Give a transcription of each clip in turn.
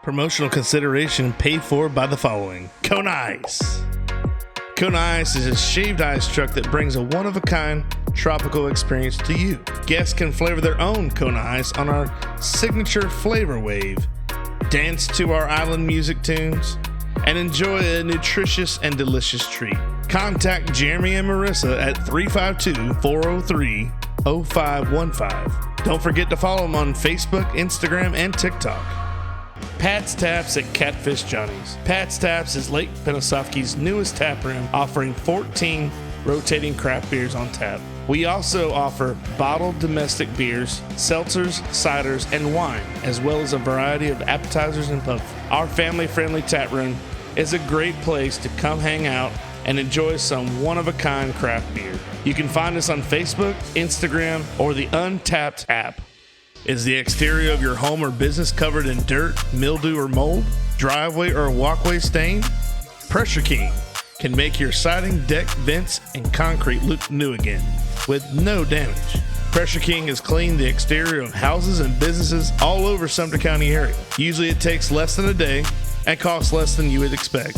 Promotional consideration paid for by the following. Kona Ice. Kona Ice is a shaved ice truck that brings a one-of-a-kind tropical experience to you. Guests can flavor their own Kona Ice on our signature flavor wave, dance to our island music tunes, and enjoy a nutritious and delicious treat. Contact Jeremy and Marissa at 352-403-0515. Don't forget to follow them on Facebook, Instagram, and TikTok. Pat's Taps at Catfish Johnny's. Pat's Taps is Lake Penosofsky's newest tap room, offering 14 rotating craft beers on tap. We also offer bottled domestic beers, seltzers, ciders, and wine, as well as a variety of appetizers and pub. Our family-friendly tap room is a great place to come hang out and enjoy some one-of-a-kind craft beer. You can find us on Facebook, Instagram, or the Untapped app. Is the exterior of your home or business covered in dirt, mildew, or mold? Driveway or walkway stained? Pressure King can make your siding, deck, vents, and concrete look new again with no damage. Pressure King has cleaned the exterior of houses and businesses all over Sumter County area. Usually it takes less than a day and costs less than you would expect.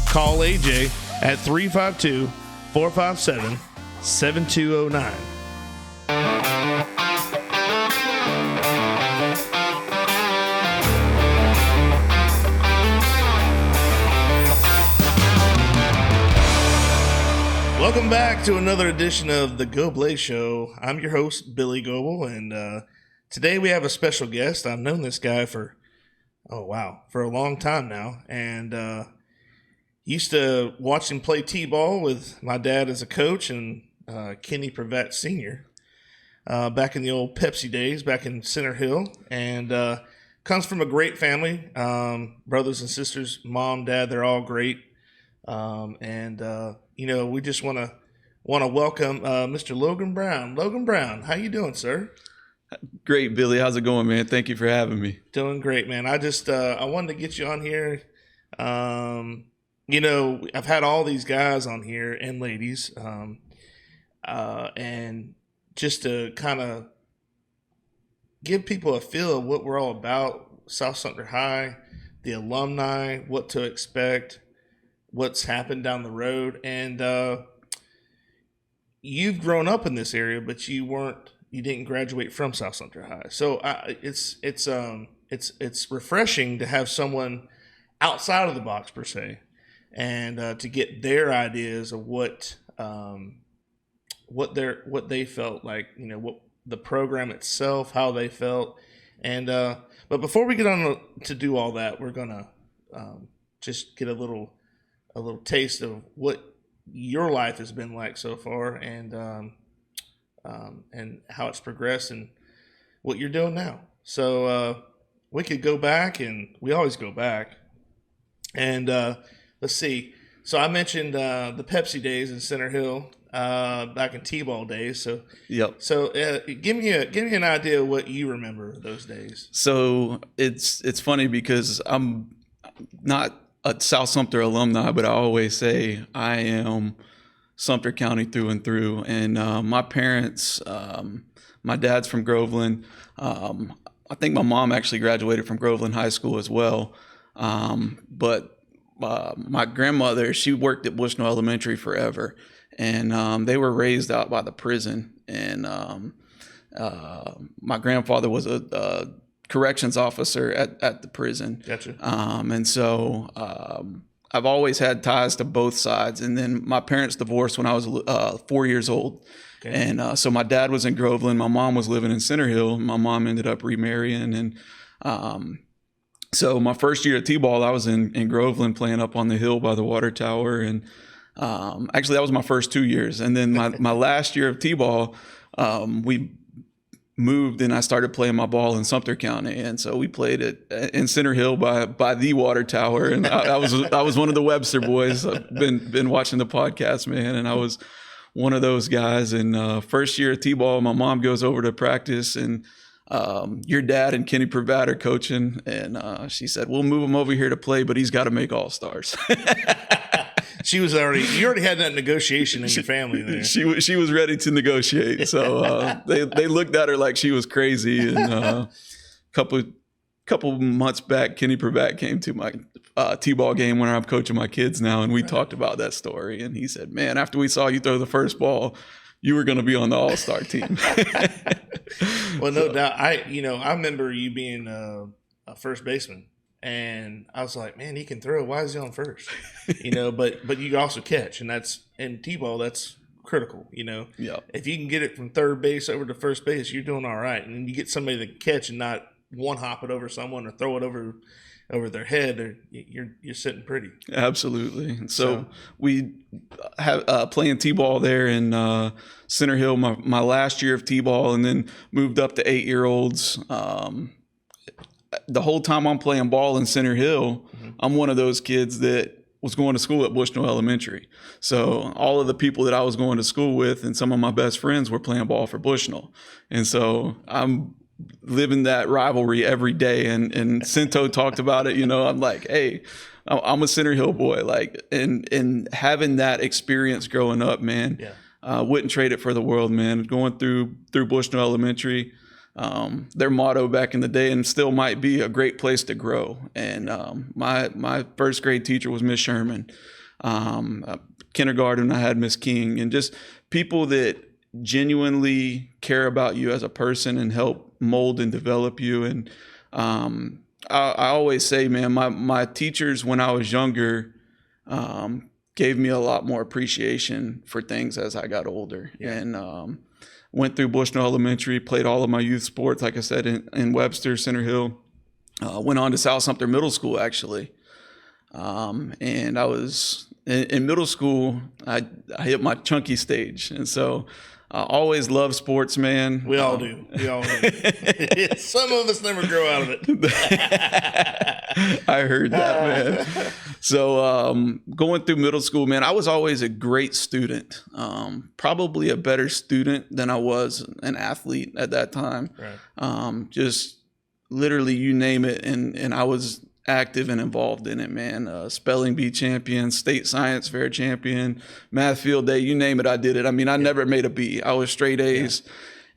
Call AJ at 352-457-7209. Welcome back to another edition of the Goblay Show. I'm your host, Billy Goble, and today we have a special guest. I've known this guy for a long time now, and used to watch him play t-ball with my dad as a coach and Kenny Pravat Sr. Back in the old Pepsi days, back in Center Hill, and comes from a great family, brothers and sisters, mom, dad, they're all great. We just want to welcome Mr. Logan Brown. Logan Brown, how you doing, sir? Great, Billy. How's it going, man? Thank you for having me. Doing great, man. I just I wanted to get you on here. I've had all these guys on here and ladies, and just to kind of give people a feel of what we're all about, South Sumter High, the alumni, what to expect, what's happened down the road, and you've grown up in this area, but you didn't graduate from South Sumter High. So it's refreshing to have someone outside of the box per se, and to get their ideas of what they felt like, what the program itself, how they felt, and but before we get on to do all that, we're gonna just get a little taste of what your life has been like so far, and how it's progressed and what you're doing now. So we could go back, and we always go back. And let's see. So I mentioned the Pepsi days in Center Hill back in T-ball days. So yep. So give me an idea of what you remember of those days. So it's funny because I'm not a South Sumter alumni, but I always say I am Sumter County through and through. And my parents, my dad's from Groveland. I think my mom actually graduated from Groveland High School as well. But my grandmother, she worked at Bushnell Elementary forever, and they were raised out by the prison. And my grandfather was a corrections officer at the prison. Gotcha. And so I've always had ties to both sides. And then my parents divorced when I was 4 years old. Okay. And so my dad was in Groveland. My mom was living in Center Hill. My mom ended up remarrying. And so my first year at T-ball, I was in Groveland playing up on the hill by the water tower. And actually, that was my first 2 years. And then my last year of T-ball, we moved and I started playing my ball in Sumter County, and so we played in Center Hill by the water tower. And I was one of the Webster boys. I've been watching the podcast, man, and I was one of those guys. And first year of T-ball, my mom goes over to practice, and your dad and Kenny Pravat are coaching, and she said, "We'll move him over here to play, but he's got to make All-Stars." You already had that negotiation in your family there. She was ready to negotiate. So they looked at her like she was crazy. And a couple months back, Kenny Pravat came to my T-ball game when I'm coaching my kids now, and we talked about that story. And he said, "Man, after we saw you throw the first ball, you were going to be on the All-Star team." Well, no doubt. I remember you being a first baseman, and I was like, "Man, he can throw. Why is he on first?" But you can also catch, and in T-ball that's critical. Yeah. If you can get it from third base over to first base, you're doing all right. And then you get somebody to catch and not one hop it over someone or throw it over their head, or you're sitting pretty. Absolutely. And so we have playing T-ball there in Center Hill my last year of T-ball, and then moved up to 8-year-olds. The whole time I'm playing ball in Center Hill, I'm one of those kids that was going to school at Bushnell Elementary. So all of the people that I was going to school with and some of my best friends were playing ball for Bushnell. And so I'm living that rivalry every day. And Cinto talked about it, I'm like, hey, I'm a Center Hill boy. Like, and having that experience growing up, man, wouldn't trade it for the world, man. Going through Bushnell Elementary, their motto back in the day, and still might be, a great place to grow. And my first grade teacher was Miss Sherman. Kindergarten, I had Miss King, and just people that genuinely care about you as a person and help mold and develop you. And I always say, man, my teachers when I was younger gave me a lot more appreciation for things as I got older. And went through Bushnell Elementary, played all of my youth sports, like I said, in Webster, Center Hill. Went on to South Sumter Middle School, actually. And I was in middle school, I hit my chunky stage. And so I always loved sports, man. We all do. Some of us never grow out of it. I heard that, man. So going through middle school, man, I was always a great student. Probably a better student than I was an athlete at that time. Right. Just literally you name it, and I was active and involved in it, man. Spelling bee champion, state science fair champion, math field day, you name it, I did it. I mean, I never made a B. I was straight A's.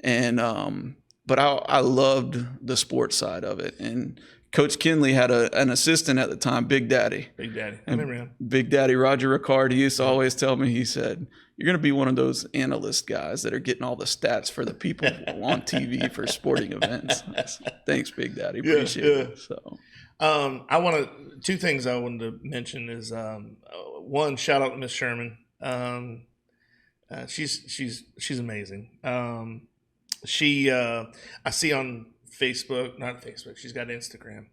And but I loved the sports side of it. And Coach Kinley had an assistant at the time, Big Daddy. I remember him. Big Daddy Roger Ricard, he used to always tell me, he said, "You're going to be one of those analyst guys that are getting all the stats for the people on TV for sporting events." Thanks, Big Daddy. Appreciate it. So, two things I wanted to mention is, one, shout out to Miss Sherman. She's amazing. I see on not Facebook, she's got Instagram,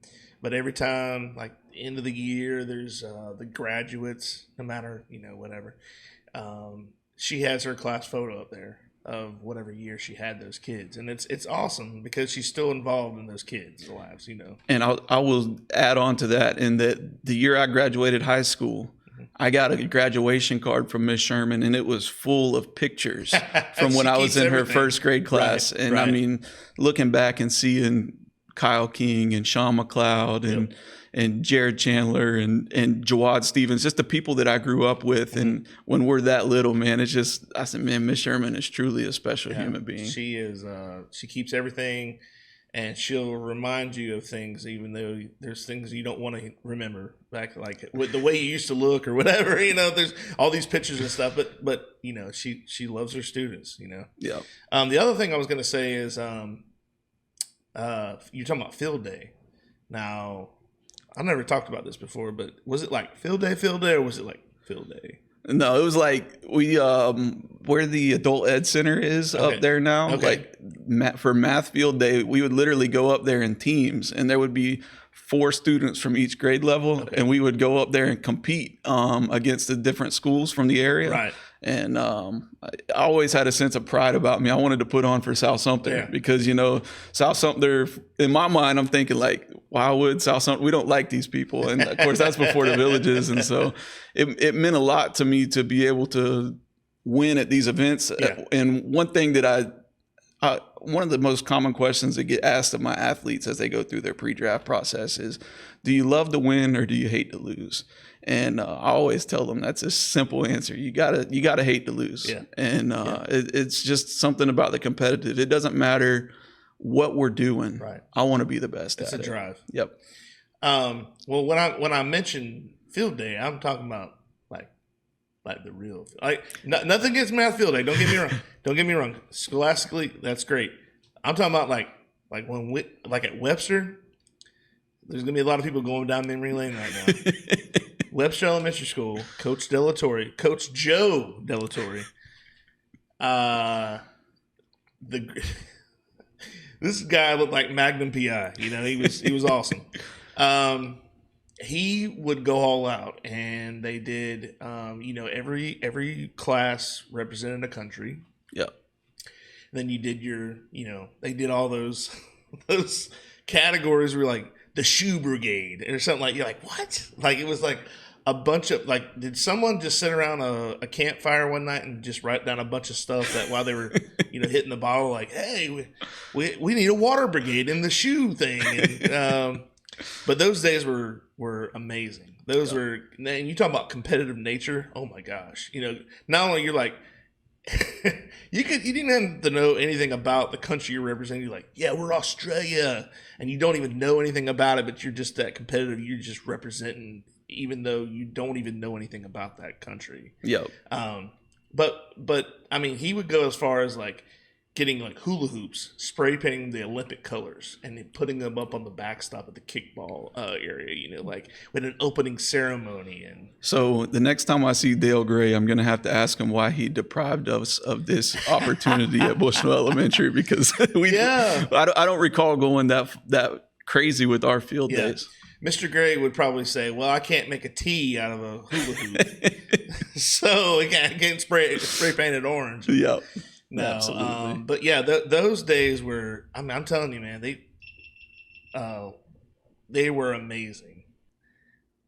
but every time, like end of the year, there's the graduates, no matter, whatever. She has her class photo up there of whatever year she had those kids. And it's awesome because she's still involved in those kids' lives, And I will add on to that, in that the year I graduated high school, I got a graduation card from Miss Sherman, and it was full of pictures from when I was in her first grade class. Right, and I mean, looking back and seeing Kyle King and Sean McLeod and Jared Chandler and Jawad Stevens, just the people that I grew up with. And when we're that little, man, it's just, I said, man, Miss Sherman is truly a special human being. She is, she keeps everything, and she'll remind you of things, even though there's things you don't want to remember back, like with the way you used to look or whatever, there's all these pictures and stuff, but she loves her students, Yeah. The other thing I was going to say is, you're talking about field day. Now, I never talked about this before, but was it like field day, or was it like field day? No, it was like we where the adult ed center is up there now. Okay. Like for math field day, we would literally go up there in teams, and there would be 4 students from each grade level, and we would go up there and compete against the different schools from the area. Right. And I always had a sense of pride about me. I wanted to put on for South Sumter because, South Sumter, in my mind, I'm thinking like, Wildwood, South Sumter, we don't like these people. And of course, that's before the villages. And so it meant a lot to me to be able to win at these events. Yeah. And one thing that one of the most common questions that get asked of my athletes as they go through their pre-draft process is, do you love to win or do you hate to lose? And I always tell them that's a simple answer. You gotta hate to lose. Yeah. And it's just something about the competitive. It doesn't matter what we're doing, Right. I want to be the best It's at a it. drive. Yep. Well, when I mention field day, I'm talking about like the real, like nothing against math field day. Don't get me wrong. Don't get me wrong. Scholastically, that's great. I'm talking about like when we like at Webster. There's gonna be a lot of people going down memory lane right now. Webster Elementary School, Coach Joe Delatorre. This guy looked like Magnum PI. You know, he was awesome. He would go all out, and they did. Every class represented a country. Yep. Then you did they did all those categories where like the shoe brigade or something like, you're like, what? Like, it was like a bunch of like, did someone just sit around a campfire one night and just write down a bunch of stuff that while they were, hitting the bottle, like, hey, we need a water brigade in the shoe thing. And, but those days were amazing. Those were, and you talk about competitive nature. Oh my gosh. Not only you're like, you didn't have to know anything about the country you're representing. You're like, yeah, we're Australia, and you don't even know anything about it, but you're just that competitive. You're just representing, even though you don't even know anything about that country. Yep. But I mean, he would go as far as like getting like hula hoops, spray painting the Olympic colors, and then putting them up on the backstop of the kickball area. Like with an opening ceremony. And so the next time I see Dale Gray, I'm going to have to ask him why he deprived us of this opportunity at Bushnell Elementary, because I don't recall going that crazy with our field days. Mr. Gray would probably say, well, I can't make a T out of a hula hoop. So I can't spray painted orange. Yep. No, absolutely. But yeah, those days were, I'm telling you, man, they were amazing.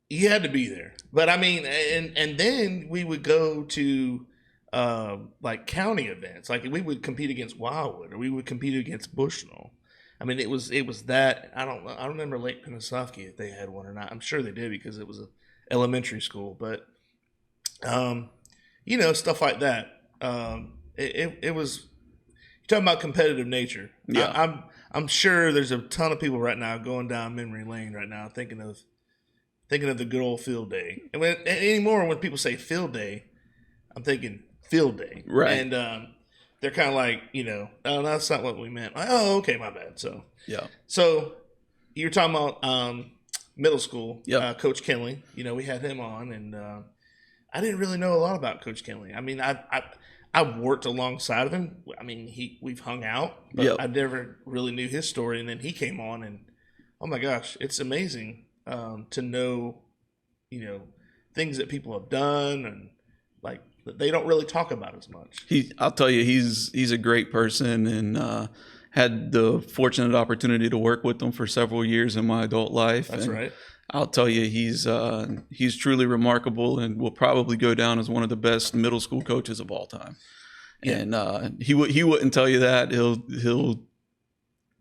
You had to be there. But I mean, and then we would go to like county events. Like we would compete against Wildwood, or we would compete against Bushnell. I mean, it was that, I don't remember Lake Pennsauken if they had one or not. I'm sure they did because it was an elementary school. But stuff like that. It was, you're talking about competitive nature. Yeah. I'm sure there's a ton of people right now going down memory lane right now thinking of the good old field day. And anymore when people say field day, I'm thinking field day. Right. And they're kind of like, oh, that's not what we meant. Like, oh, okay, my bad. So yeah. So you're talking about middle school. Yeah. Coach Kinley. We had him on, and I didn't really know a lot about Coach Kinley. I mean, I've worked alongside of him. I mean, we've hung out, but I never really knew his story. And then he came on, and oh my gosh, it's amazing to know, things that people have done, and like they don't really talk about as much. I'll tell you, he's a great person, and had the fortunate opportunity to work with him for several years in my adult life. That's right. I'll tell you, he's truly remarkable, and will probably go down as one of the best middle school coaches of all time. Yeah. And he wouldn't tell you that. He'll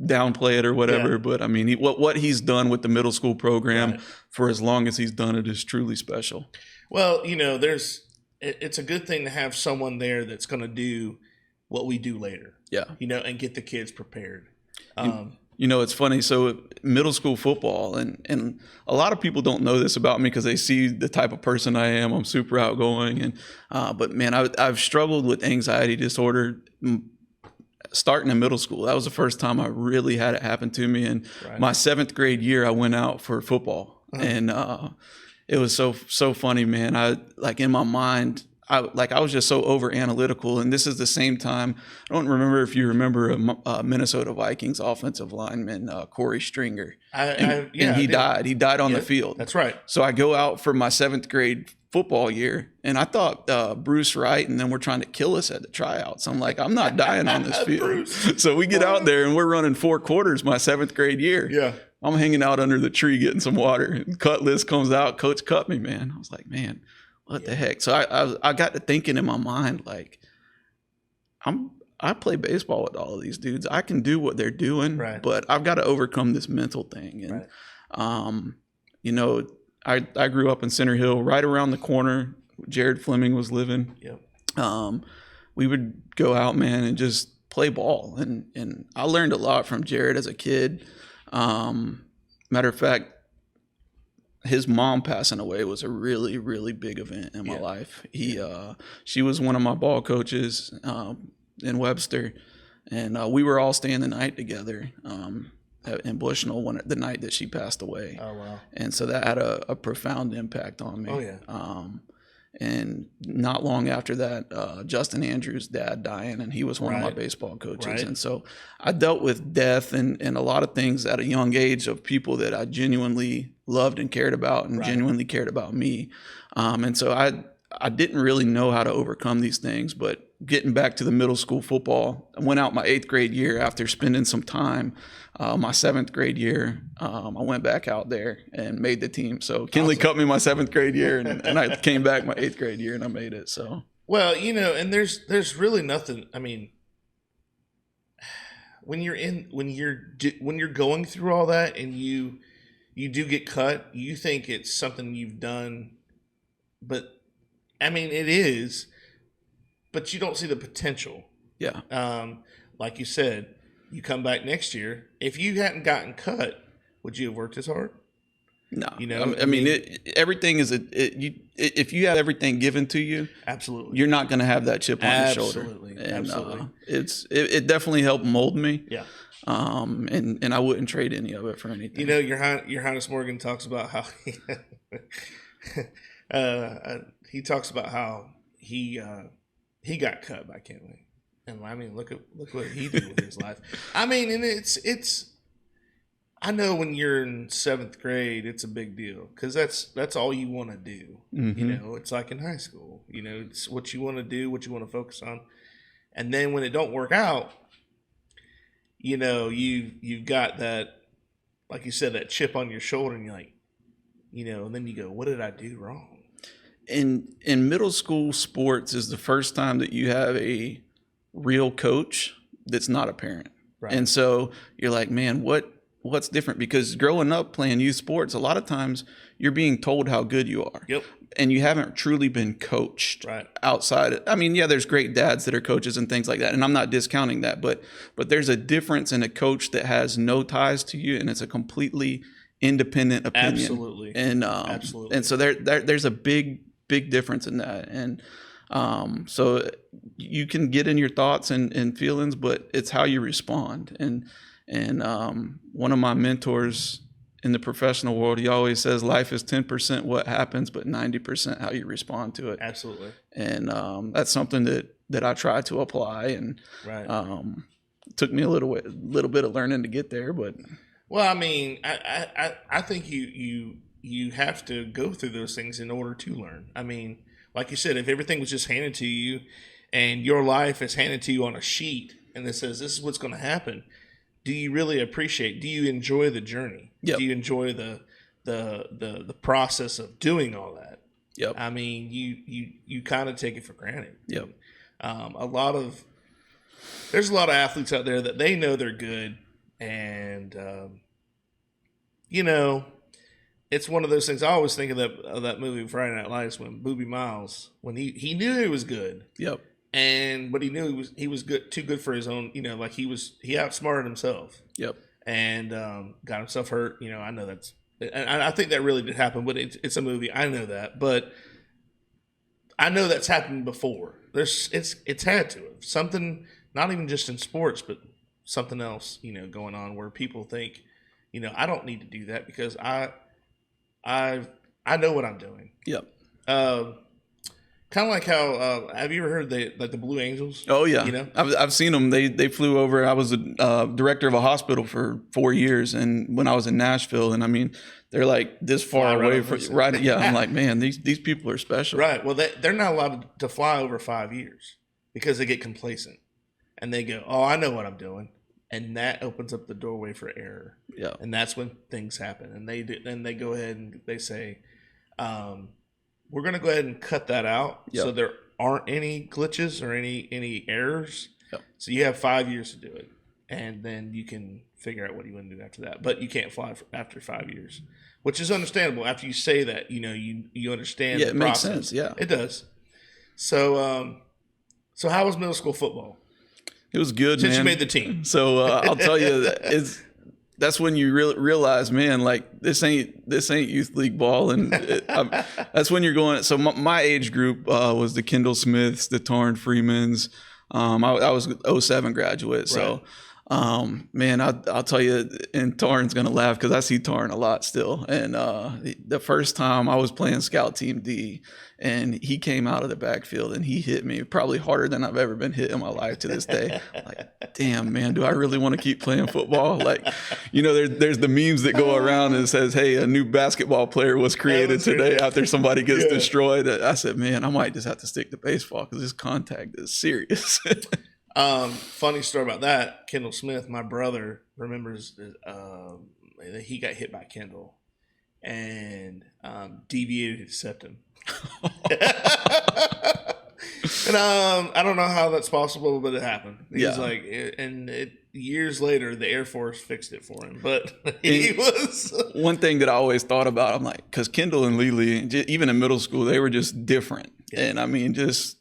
downplay it or whatever. Yeah. But I mean, what he's done with the middle school program for as long as he's done it is truly special. Well, it's a good thing to have someone there that's going to do what we do later. Yeah. And get the kids prepared. It's funny. So middle school football, and a lot of people don't know this about me because they see the type of person I am. I'm super outgoing, but man, I've struggled with anxiety disorder starting in middle school. That was the first time I really had it happen to me. And my 7th grade year, I went out for football, and it was so funny, man. In my mind, I was just so over analytical, and this is the same time. I don't remember if you remember a Minnesota Vikings offensive lineman, Corey Stringer. And he died. He died on the field. That's right. So I go out for my 7th grade football year, and I thought Bruce Wright, and then we're trying to kill us at the tryouts. I'm like, I'm not dying on this field. So we get out there, and we're running 4 quarters my 7th grade year. Yeah. I'm hanging out under the tree getting some water. Cut list comes out. Coach cut me, man. I was like, man. What the heck? So I got to thinking in my mind, like, I play baseball with all of these dudes. I can do what they're doing, but I've got to overcome this mental thing. And, I grew up in Center Hill, right around the corner. Jared Fleming was living. Yep. We would go out, man, and just play ball. And I learned a lot from Jared as a kid. Matter of fact, his mom passing away was a really, really big event in my life. She was one of my ball coaches in Webster, and we were all staying the night together in Bushnell the night that she passed away. Oh, wow. And so that had a profound impact on me. Oh, yeah. And not long after that, Justin Andrews' dad dying, and he was one of my baseball coaches. Right. And so I dealt with death and a lot of things at a young age of people that I genuinely loved and cared about and genuinely cared about me. And so I didn't really know how to overcome these things, but getting back to the middle school football, I went out my 8th grade year after spending some time. My 7th grade year, I went back out there and made the team. So Kinley cut me my 7th grade year, and I came back my 8th grade year and I made it. So well, and there's really nothing. I mean, when you're going through all that and you do get cut, you think it's something you've done, but I mean it is, but you don't see the potential. Yeah. Like you said, you come back next year. If you hadn't gotten cut, would you have worked as hard? No. I mean, everything is if you have everything given to you, absolutely, you're not going to have that chip on your shoulder. Absolutely. It definitely helped mold me. Yeah. And I wouldn't trade any of it for anything. Your Highness Morgan talks about how he talks about how he got cut by Kinley. And I mean, look what he did with his life. I mean, and it's. I know when you're in 7th grade, it's a big deal because that's all you want to do. Mm-hmm. It's like in high school. It's what you want to do, what you want to focus on, and then when it don't work out, you've got that, like you said, that chip on your shoulder, and you're like, and then you go, what did I do wrong? In middle school, sports is the first time that you have a real coach that's not a parent. Right. And so you're like, man, what's different? Because growing up playing youth sports, a lot of times you're being told how good you are. Yep. And you haven't truly been coached outside. I mean, yeah, there's great dads that are coaches and things like that, and I'm not discounting that, but there's a difference in a coach that has no ties to you and it's a completely independent opinion. Absolutely. And absolutely. And so there's a big difference in that. And so you can get in your thoughts and feelings, but it's how you respond. And one of my mentors in the professional world, he always says life is 10% what happens, but 90% how you respond to it. Absolutely. And that's something that I try to apply, and it took me a little bit of learning to get there. But well, I mean, I think you have to go through those things in order to learn. I mean, like you said, if everything was just handed to you and your life is handed to you on a sheet and it says this is what's going to happen, do you really appreciate? Do you enjoy the journey? Yep. Do you enjoy the process of doing all that? Yep. I mean, you kind of take it for granted. Yep. There's a lot of athletes out there that they know they're good, and it's one of those things. I always think of that movie Friday Night Lights when Boobie Miles, when he knew he was good. Yep. But he knew he was good, too good for his own. Like he outsmarted himself. Yep. And got himself hurt. I know that's. And I think that really did happen, but it's a movie. I know that, but I know that's happened before. It's had to have something, not even just in sports, but something else, going on where people think, I don't need to do that because I know what I'm doing. Yep. Kind of like how have you ever heard the Blue Angels? Oh yeah, I've seen them. They flew over. I was a director of a hospital for 4 years, and when I was in Nashville, and I mean, they're like this far away from right. Yeah, I'm like, man, these people are special. Right. Well, they're not allowed to fly over 5 years because they get complacent, and they go, "Oh, I know what I'm doing," and that opens up the doorway for error. Yeah. And that's when things happen, and they go ahead and they say, we're going to go ahead and cut that out. Yep. So there aren't any glitches or any errors. Yep. So you have 5 years to do it. And then you can figure out what you want to do after that. But you can't fly after 5 years, which is understandable. After you say that, you understand the process. Yeah, it makes sense. Yeah. It does. So, so how was middle school football? It was good, Since man. you made the team. So I'll tell you, that's when you realize, man, like this ain't youth league ball, and that's when you're going. So my age group was the Kendall Smiths, the Tarn Freemans. I was 07 graduate, so. Right. Man, I'll tell you, and Tarn's gonna laugh because I see Tarn a lot still. And the first time I was playing Scout Team D, and he came out of the backfield and he hit me probably harder than I've ever been hit in my life to this day. Like, damn, man, do I really want to keep playing football? Like, there's the memes that go around and it says, hey, a new basketball player was created today after somebody gets destroyed. I said, man, I might just have to stick to baseball because this contact is serious. Funny story about that. Kendall Smith, my brother, remembers that he got hit by Kendall and deviated his septum. And I don't know how that's possible, but it happened. He's like, years later, the Air Force fixed it for him. But he was one thing that I always thought about. I'm like, because Kendall and Lily, even in middle school, they were just different, and I mean, just.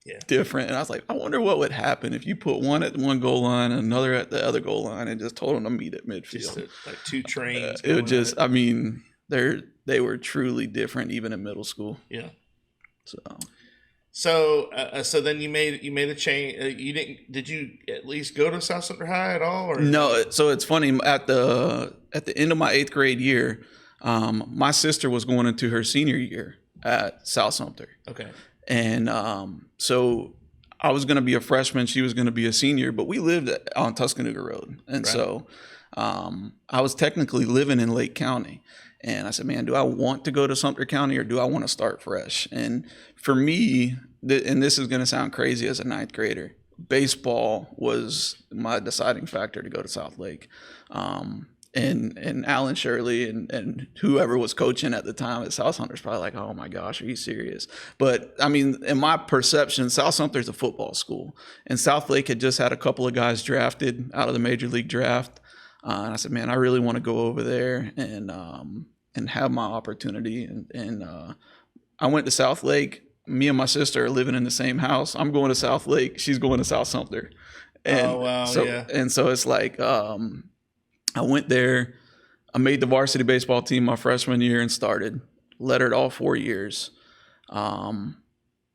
Yeah. Different. And I was like, I wonder what would happen if you put one at one goal line and another at the other goal line and just told them to meet at midfield. Just like two trains. It would just, I mean, they were truly different even in middle school. Yeah. So then you made a change. Did you at least go to South Sumter High at all? Or? No. So it's funny, at the end of my 8th grade year, my sister was going into her senior year at South Sumter. Okay. And so I was going to be a freshman. She was going to be a senior, but we lived on Tuscaloosa Road. And so I was technically living in Lake County. And I said, man, do I want to go to Sumter County or do I want to start fresh? And for me, and this is going to sound crazy as a 9th grader, baseball was my deciding factor to go to South Lake. And Alan Shirley and whoever was coaching at the time at South Sumter's probably like, oh my gosh, are you serious? But I mean, in my perception, South Sumter's a football school, and South Lake had just had a couple of guys drafted out of the major league draft. And I said, man, I really want to go over there and have my opportunity. And I went to South Lake. Me and my sister are living in the same house. I'm going to South Lake. She's going to South Sumter. And oh wow, yeah. And so it's like. I went there, I made the varsity baseball team my freshman year and started, lettered all 4 years,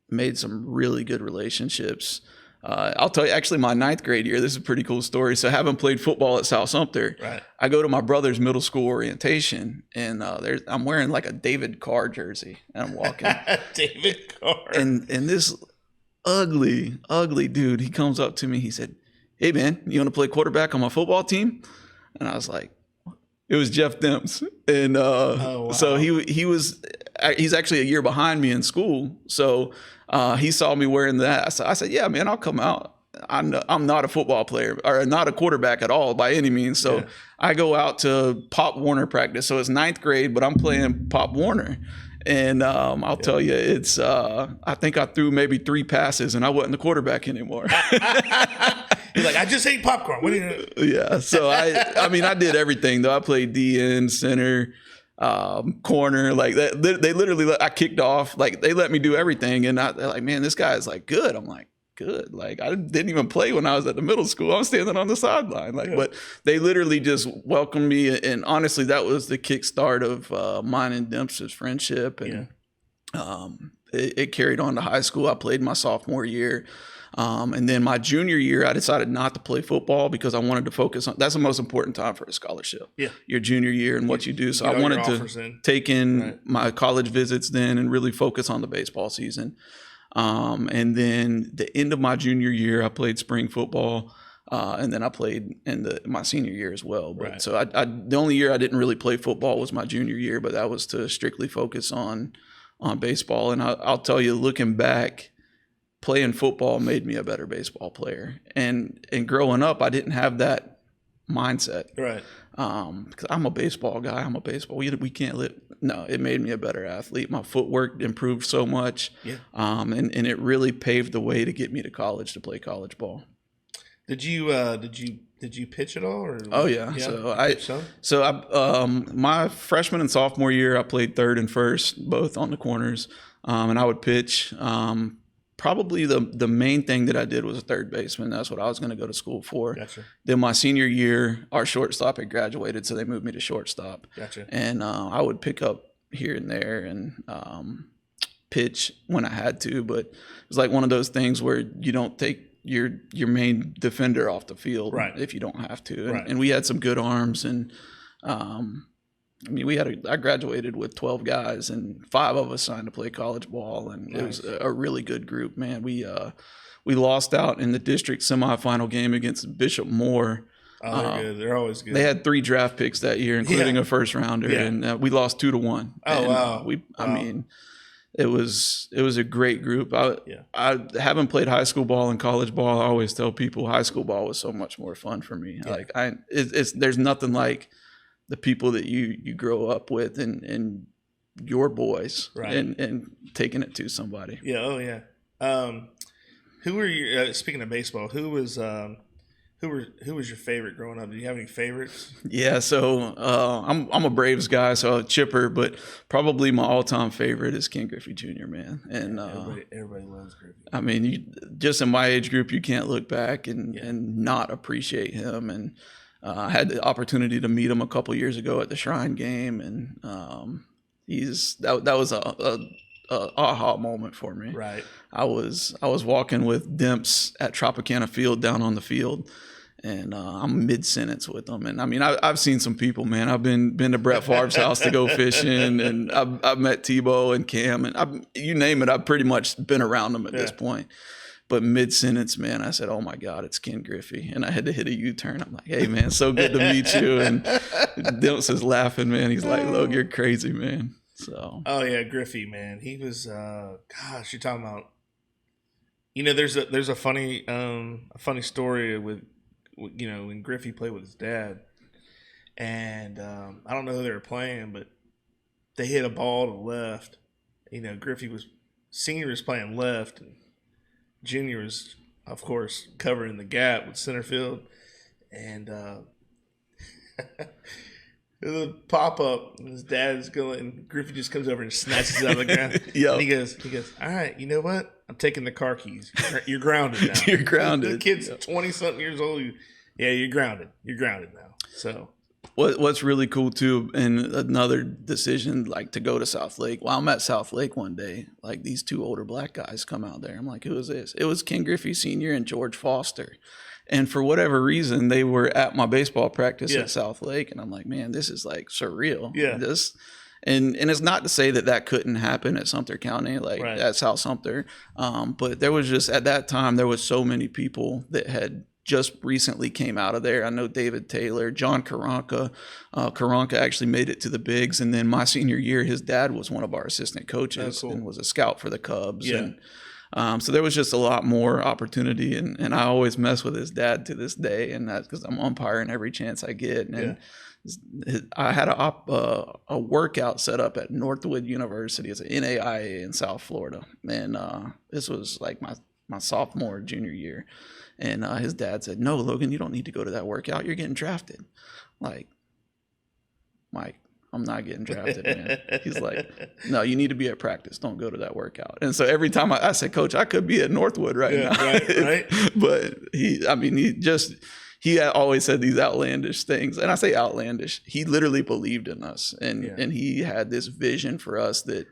made some really good relationships. I'll tell you, actually my 9th grade year, this is a pretty cool story. So having played football at South Sumter, right. I go to my brother's middle school orientation and I'm wearing like a David Carr jersey and I'm walking. David Carr. And this ugly dude, he comes up to me, he said, hey man, you want to play quarterback on my football team? And I was like, it was Jeff Demps. And wow. So he's actually a year behind me in school. So he saw me wearing that. So I said, yeah, man, I'll come out. I'm not a football player or not a quarterback at all by any means. So I go out to Pop Warner practice. So it's 9th grade, but I'm playing Pop Warner. And I'll tell you, it's I think I threw maybe 3 passes and I wasn't the quarterback anymore. You're like, I just ate popcorn. What do you do? Yeah. So I mean, I did everything though. I played DN, center, corner, like that. They literally, I kicked off, like they let me do everything. And they're like, man, this guy is like good. I'm like, good. Like I didn't even play when I was at the middle school. I'm standing on the sideline. Like, but they literally just welcomed me. And honestly, that was the kickstart of mine and Demps's friendship. And it carried on to high school. I played my sophomore year. And then my junior year, I decided not to play football because I wanted to focus on, that's the most important time for a scholarship. Yeah. Your junior year and what you do. So I wanted to take in my college visits then and really focus on the baseball season. And then the end of my junior year, I played spring football. And then I played in my senior year as well. But so the only year I didn't really play football was my junior year, but that was to strictly focus on baseball. And I'll tell you, looking back, playing football made me a better baseball player. And growing up, I didn't have that mindset. Right. Because I'm a baseball guy. I'm a baseball. We can't live. No, it made me a better athlete. My footwork improved so much. Yeah. And it really paved the way to get me to college to play college ball. Did you pitch at all? Or? Oh yeah. So I my freshman and sophomore year, I played third and first, both on the corners. And I would pitch. probably the main thing that I did was a third baseman. That's what I was going to go to school for. Gotcha. Then my senior year, our shortstop had graduated, so they moved me to shortstop. Gotcha. And I would pick up here and there and pitch when I had to, but it was like one of those things where you don't take your main defender off the field if you don't have to. And we had some good arms, and I mean, I graduated with 12 guys, and 5 of us signed to play college ball, and it was a really good group, man. We lost out in the district semifinal game against Bishop Moore. Oh, they're good. They're always good. They had 3 draft picks that year, including a first rounder, and we lost 2-1. Oh, and, wow. I mean, it was a great group. I haven't played high school ball and college ball. I always tell people high school ball was so much more fun for me. Yeah. Like there's nothing like the people that you grow up with and your boys and taking it to somebody. Yeah. Oh yeah. Who were you, speaking of baseball, who was your favorite growing up? Did you have any favorites? Yeah. So, I'm a Braves guy, so a chipper, but probably my all-time favorite is Ken Griffey Jr., man. And, everybody loves Griffey. I mean, just in my age group, you can't look back and not appreciate him. And, I had the opportunity to meet him a couple years ago at the Shrine game, and that was a aha moment for me. Right. I was walking with Demps at Tropicana Field down on the field, and I'm mid-sentence with them. And I mean, I've seen some people, man. I've been to Brett Favre's house to go fishing, and I've met Tebow and Cam, and you name it, I've pretty much been around them at this point. But mid-sentence, man, I said, oh, my God, it's Ken Griffey. And I had to hit a U-turn. I'm like, hey, man, so good to meet you. And Dimps is laughing, man. He's like, Logan, you're crazy, man. So. Oh, yeah, Griffey, man. He was, gosh, you're talking about, there's a funny story with, when Griffey played with his dad. And I don't know who they were playing, but they hit a ball to the left. Senior was playing left, and Junior was, of course, covering the gap with center field, and the pop up. His dad's going, and Griffey just comes over and snatches it out of the ground. And he goes, all right, you know what? I'm taking the car keys. You're grounded now. You're grounded. The kid's 20-something years old. You're grounded. You're grounded now. So. What's really cool too, and another decision, like to go to South Lake. While I'm at South Lake one day, like these 2 older black guys come out there. I'm like, who is this? It was Ken Griffey Sr. and George Foster. And for whatever reason, they were at my baseball practice at South Lake. And I'm like, man, this is like surreal. Yeah. And it's not to say that couldn't happen at Sumter County, like at South Sumter. But there was just, at that time, there was so many people that had just recently came out of there. I know David Taylor, John Karanka. Karanka actually made it to the bigs. And then my senior year, his dad was one of our assistant coaches and was a scout for the Cubs. Yeah. And so there was just a lot more opportunity. And I always mess with his dad to this day. And that's because I'm umpiring every chance I get. And I had a workout set up at Northwood University. It's an NAIA in South Florida. And this was like my sophomore, junior year. And his dad said, no, Logan, you don't need to go to that workout. You're getting drafted. Like, Mike, I'm not getting drafted, man. He's like, no, you need to be at practice. Don't go to that workout. And so every time I said, Coach, I could be at Northwood right now. Right. But he had always said these outlandish things. And I say outlandish. He literally believed in us. And he had this vision for us that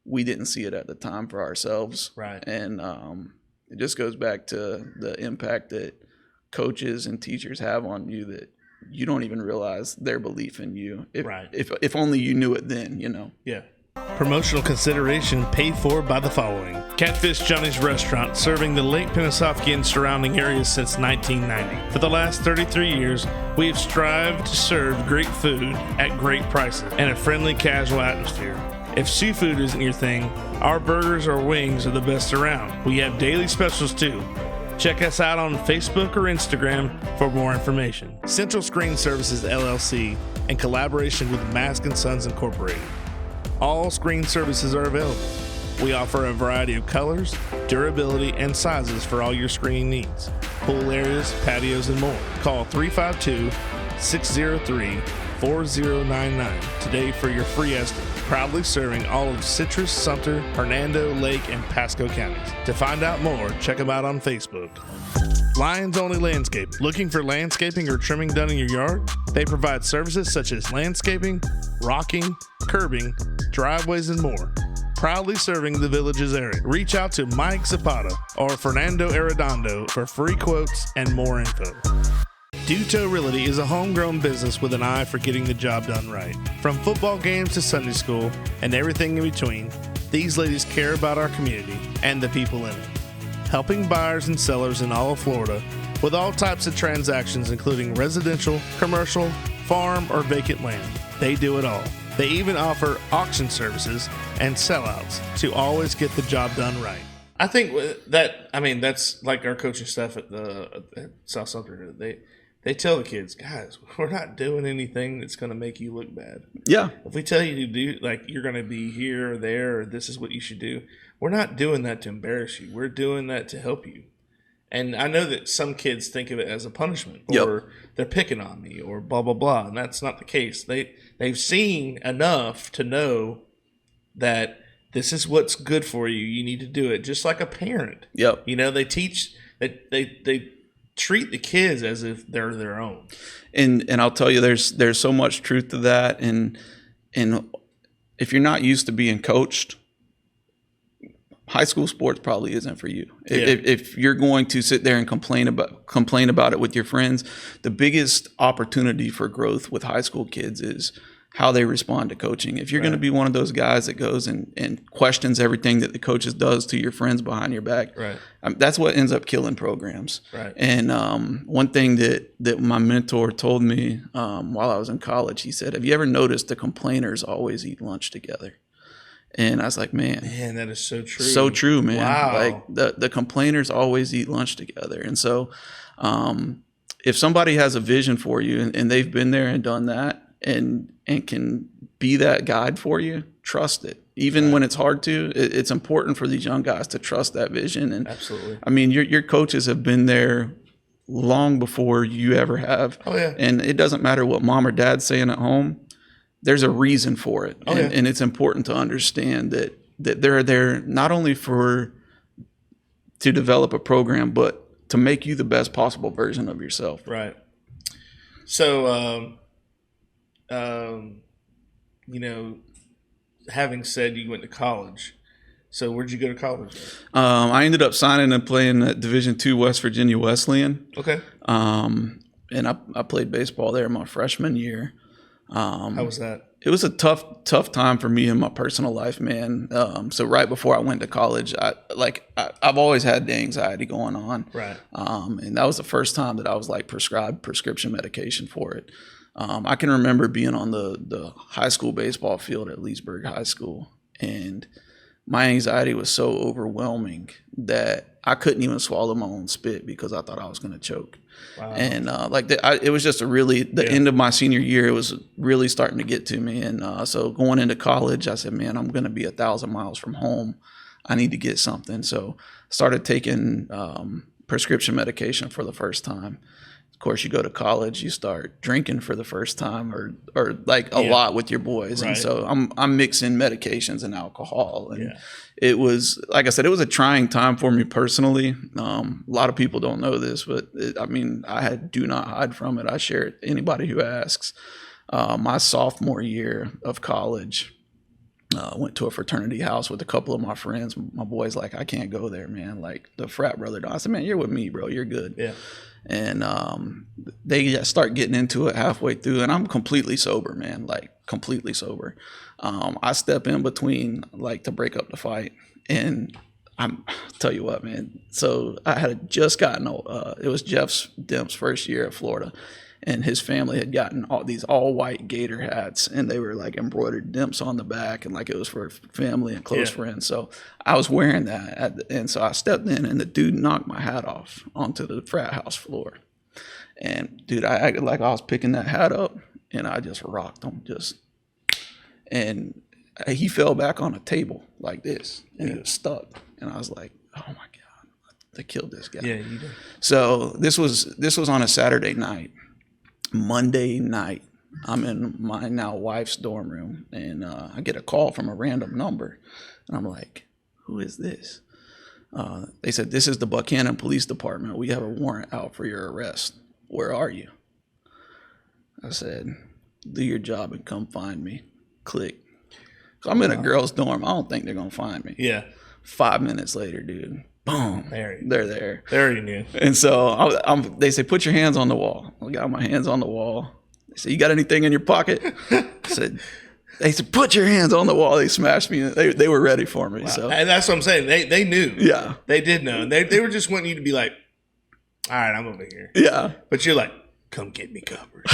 we didn't see it at the time for ourselves. Right. And it just goes back to the impact that coaches and teachers have on you that you don't even realize their belief in you. If only you knew it then, Yeah. Promotional consideration paid for by the following. Catfish Johnny's Restaurant, serving the Lake Pennsauken and surrounding areas since 1990. For the last 33 years, we have strived to serve great food at great prices and a friendly, casual atmosphere. If seafood isn't your thing, our burgers or wings are the best around. We have daily specials too. Check us out on Facebook or Instagram for more information. Central Screen Services LLC, in collaboration with Mask & Sons Incorporated. All screen services are available. We offer a variety of colors, durability, and sizes for all your screening needs. Pool areas, patios, and more. Call 352-603-4099 today for your free estimate. proudly serving all of Citrus, Sumter, Hernando, Lake, and Pasco counties. To find out more, check them out on Facebook. Lions Only Landscape. Looking for landscaping or trimming done in your yard? They provide services such as landscaping, rocking, curbing, driveways, and more. Proudly serving the Villages area. Reach out to Mike Zapata or Fernando Arredondo for free quotes and more info. Duto Realty is a homegrown business with an eye for getting the job done right. From football games to Sunday school and everything in between, these ladies care about our community and the people in it. Helping buyers and sellers in all of Florida with all types of transactions, including residential, commercial, farm, or vacant land. They do it all. They even offer auction services and sellouts to always get the job done right. I think that's like our coaching staff at South Sumter. They tell the kids, guys, we're not doing anything that's going to make you look bad. Yeah. If we tell you to do, like, you're going to be here or there, or this is what you should do, we're not doing that to embarrass you. We're doing that to help you. And I know that some kids think of it as a punishment, or they're picking on me, or blah, blah, blah. And that's not the case. They've seen enough to know that this is what's good for you. You need to do it. Just like a parent. Yep. You know, they teach, they treat the kids as if they're their own. And I'll tell you, there's so much truth to that. And if you're not used to being coached, high school sports probably isn't for you. Yeah. If you're going to sit there and complain about it with your friends, the biggest opportunity for growth with high school kids is how they respond to coaching. If you're going to be one of those guys that goes and questions everything that the coaches does to your friends behind your back, that's what ends up killing programs. Right. And one thing that my mentor told me while I was in college, he said, have you ever noticed the complainers always eat lunch together? And I was like, man, that is so true. So true, man. Wow. Like the complainers always eat lunch together. And so if somebody has a vision for you and they've been there and done that and can be that guide for you, trust it. Even when it's hard to, it's important for these young guys to trust that vision. And absolutely. I mean, your coaches have been there long before you ever have. Oh, yeah. And it doesn't matter what mom or dad's saying at home. There's a reason for it. And it's important to understand that they're there not only to develop a program, but to make you the best possible version of yourself. Right. So, having said you went to college, so where'd you go to college? I ended up signing and playing at Division II West Virginia Wesleyan. Okay. And I played baseball there my freshman year. How was that? It was a tough time for me in my personal life, man. So right before I went to college, I've always had the anxiety going on. Right. And that was the first time that I was prescribed prescription medication for it. I can remember being on the high school baseball field at Leesburg High School, and my anxiety was so overwhelming that I couldn't even swallow my own spit because I thought I was going to choke. Wow. And it was just the end of my senior year. It was really starting to get to me. And so going into college, I said, man, I'm going to be 1,000 miles from home. I need to get something. So started taking prescription medication for the first time. Of course, you go to college, you start drinking for the first time or a lot with your boys. Right. And so I'm mixing medications and alcohol. And it was, like I said, it was a trying time for me personally. A lot of people don't know this, but I do not hide from it. I share it to anybody who asks. My sophomore year of college, went to a fraternity house with a couple of my friends. My boy's like, I can't go there, man. Like the frat brother. I said, man, you're with me, bro. You're good. Yeah. And they start getting into it halfway through, and I'm completely sober, man, like completely sober. I step in between to break up the fight, and tell you what, man. So I had just gotten, it was Jeff Demp's first year at Florida, and his family had gotten these all white gator hats, and they were embroidered Demps on the back, and it was for family and close friends. So I was wearing that, and so I stepped in, and the dude knocked my hat off onto the frat house floor. And dude, I acted like I was picking that hat up, and I just rocked him, and he fell back on a table like this, and he was stuck. And I was like, oh my God, they killed this guy. Yeah, you did. So this was on a Saturday night. Monday night, I'm in my now wife's dorm room, and I get a call from a random number, and I'm like, who is this? They said, this is the Buchanan Police Department. We have a warrant out for your arrest. Where are you? I said, do your job and come find me. Click. So I'm in a girl's dorm. I don't think they're going to find me. Yeah. 5 minutes later, dude, boom, they're there. They already knew. And so they say, put your hands on the wall. I got my hands on the wall. They say, you got anything in your pocket? They said, put your hands on the wall. They smashed me. They were ready for me. Wow. So, and that's what I'm saying. They knew. Yeah. They did know. And they were just wanting you to be like, all right, I'm over here. Yeah. But you're like, come get me covered.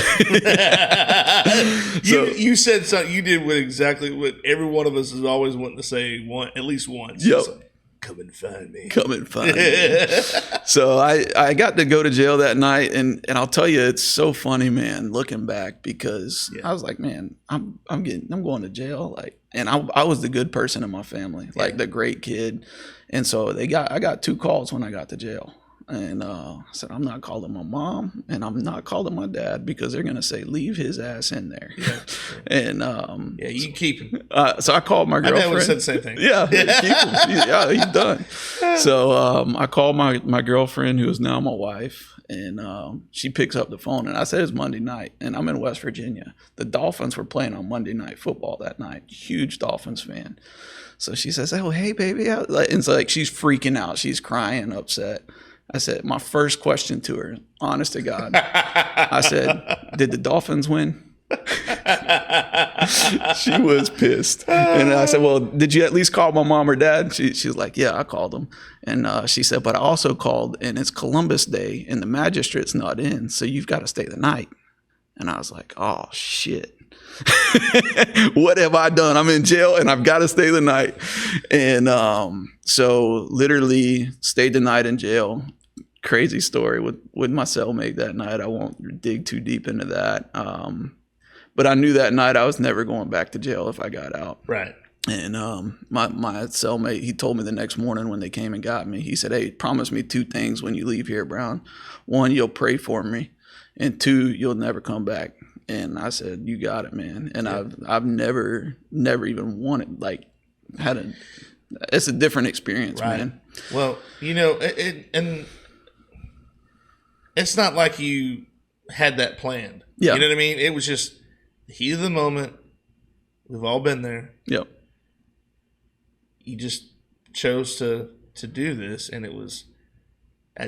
You said something. You did exactly what every one of us is always wanting to say at least once. Yep. Like, come and find me. Come and find me. So I got to go to jail that night, and I'll tell you, it's so funny, man, looking back, because I was like, man, I'm going to jail, like, and I was the good person in my family, like the great kid, and so I got 2 calls when I got to jail. And I said, I'm not calling my mom, and I'm not calling my dad, because they're going to say, leave his ass in there. Yeah. And you can keep him. So I called my girlfriend. I would have said the same thing. Yeah, keep him. He's done. So I called my girlfriend, who is now my wife, and she picks up the phone, and I said, it's Monday night, and I'm in West Virginia. The Dolphins were playing on Monday Night Football that night. Huge Dolphins fan. So she says, oh, hey, baby. And it's like she's freaking out. She's crying, upset. I said, my first question to her, honest to God, I said, did the Dolphins win? She was pissed. And I said, well, did you at least call my mom or dad? She was like, yeah, I called them. And she said, but I also called, and it's Columbus Day, and the magistrate's not in, so you've got to stay the night. And I was like, oh, shit. What have I done? I'm in jail and I've got to stay the night. And so literally stayed the night in jail. Crazy story with my cellmate that night. I won't dig too deep into that. But I knew that night I was never going back to jail if I got out. Right. And my cellmate, he told me the next morning when they came and got me, he said, hey, promise me 2 things when you leave here, Brown. 1, you'll pray for me. And 2, you'll never come back. And I said, you got it, man. And I've never even wanted, like, it's a different experience, right, man. Well, and it's not like you had that planned. Yeah. You know what I mean? It was just the heat of the moment. We've all been there. Yep. You just chose to do this, and it was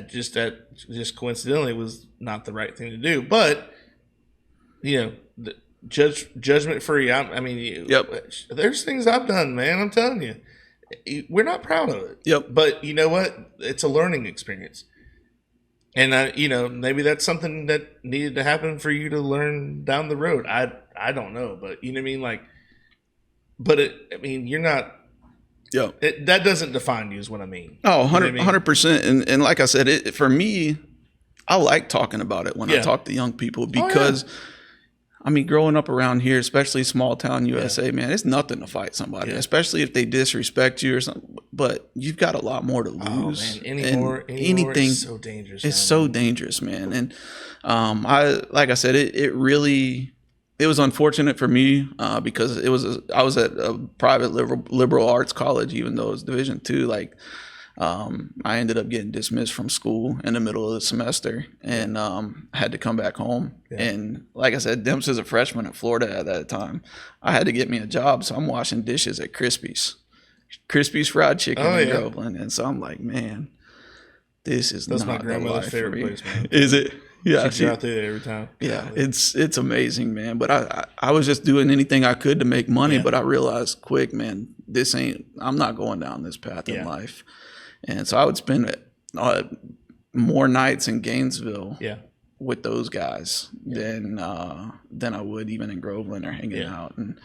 just coincidentally, it was not the right thing to do. But judgment free. I mean, there's things I've done, man. I'm telling you, we're not proud of it. Yep. But you know what? It's a learning experience, and maybe that's something that needed to happen for you to learn down the road. I don't know, but you know what I mean. Like, but you're not. Yeah. That doesn't define you, is what I mean. Oh, 100%. And like I said, for me, I like talking about it when I talk to young people, because. Growing up around here, especially small town USA, man, it's nothing to fight somebody, especially if they disrespect you or something. But you've got a lot more to lose. Oh, man. Anything is so dangerous. It's so dangerous, man. And like I said, it was unfortunate for me because I was at a private liberal arts college, even though it was Division II. Like, I ended up getting dismissed from school in the middle of the semester, and had to come back home. Yeah. And like I said, Demps is a freshman at Florida at that time. I had to get me a job, so I'm washing dishes at Crispy's Fried Chicken in Groveland. And so I'm like, man, this is That's not my grandmother's the life favorite for me. place, man. Is it? Yeah, she's out there every time. Yeah, it's amazing, man. But I was just doing anything I could to make money, but I realized quick, man, I'm not going down this path in life. And so I would spend more nights in Gainesville with those guys than I would even in Groveland or hanging out. And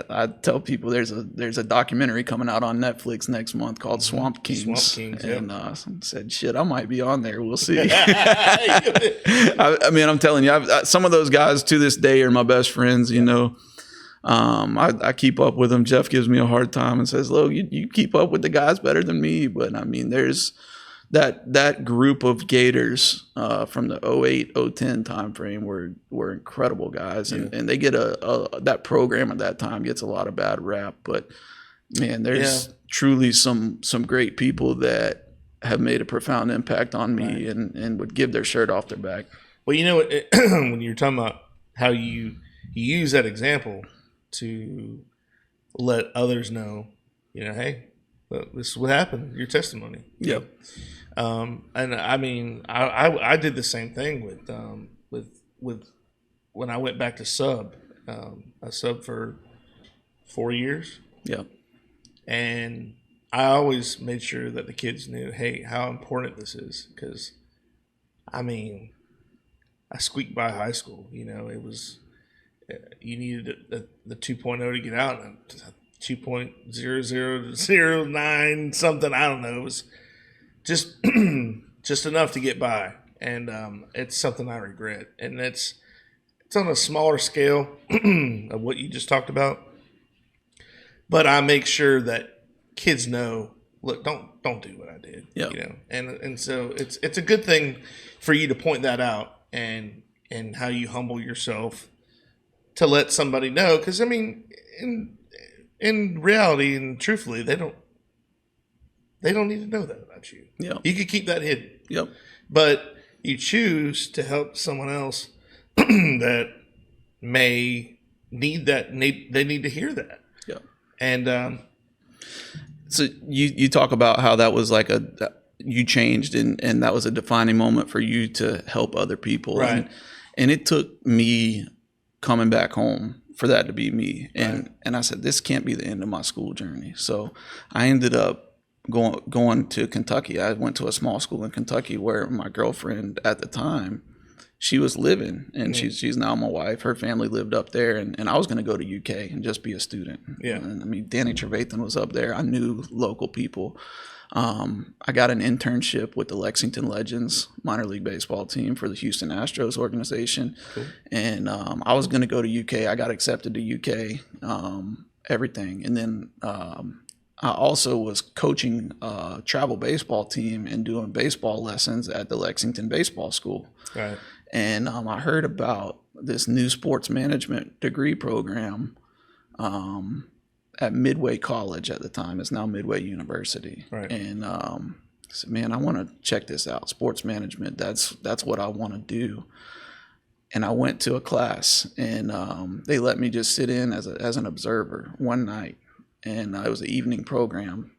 I tell people there's a documentary coming out on Netflix next month called Swamp Kings. And said, shit, I might be on there. We'll see. I'm telling you, some of those guys to this day are my best friends, you know. I keep up with them. Jeff gives me a hard time and says, "Look, you keep up with the guys better than me." But I mean, there's that group of Gators from the 08, 010 time frame were incredible guys, and they get that program at that time gets a lot of bad rap, but man, there's truly some great people that have made a profound impact on me and would give their shirt off their back. Well, when you're talking about how you use that example to let others know, hey, look, this is what happened. Your testimony. Yep. And I mean, I did the same thing with when I went back to sub. I subbed for 4 years. Yep. And I always made sure that the kids knew, hey, how important this is. Because, I mean, I squeaked by high school. It was, you needed the 2.0 to get out, and 2.0009 something. I don't know. It was just enough to get by. And it's something I regret. And it's on a smaller scale of what you just talked about. But I make sure that kids know, look, don't do what I did. Yep. And so it's a good thing for you to point that out and how you humble yourself to let somebody know. Because I mean, in reality and truthfully, they don't need to know that about you. Yep. You could keep that hidden. Yep. But you choose to help someone else that may need that. They need to hear that. Yep. And so you talk about how that was like you changed and that was a defining moment for you to help other people. Right. And it took me coming back home for that to be me. And I said, this can't be the end of my school journey. So I ended up going to Kentucky. I went to a small school in Kentucky where my girlfriend at the time, she was living, and she's now my wife. Her family lived up there, and I was going to go to UK and just be a student. Yeah. And I mean, Danny Trevathan was up there. I knew local people. I got an internship with the Lexington Legends minor league baseball team for the Houston Astros organization. Cool. And I was going to go to UK. I got accepted to UK, everything. And then I also was coaching a travel baseball team and doing baseball lessons at the Lexington Baseball School. Right. And I heard about this new sports management degree program at Midway College at the time. It's now Midway University. Right. And I said, man, I want to check this out. Sports management, that's what I want to do. And I went to a class, and they let me just sit in as an observer one night. And it was an evening program.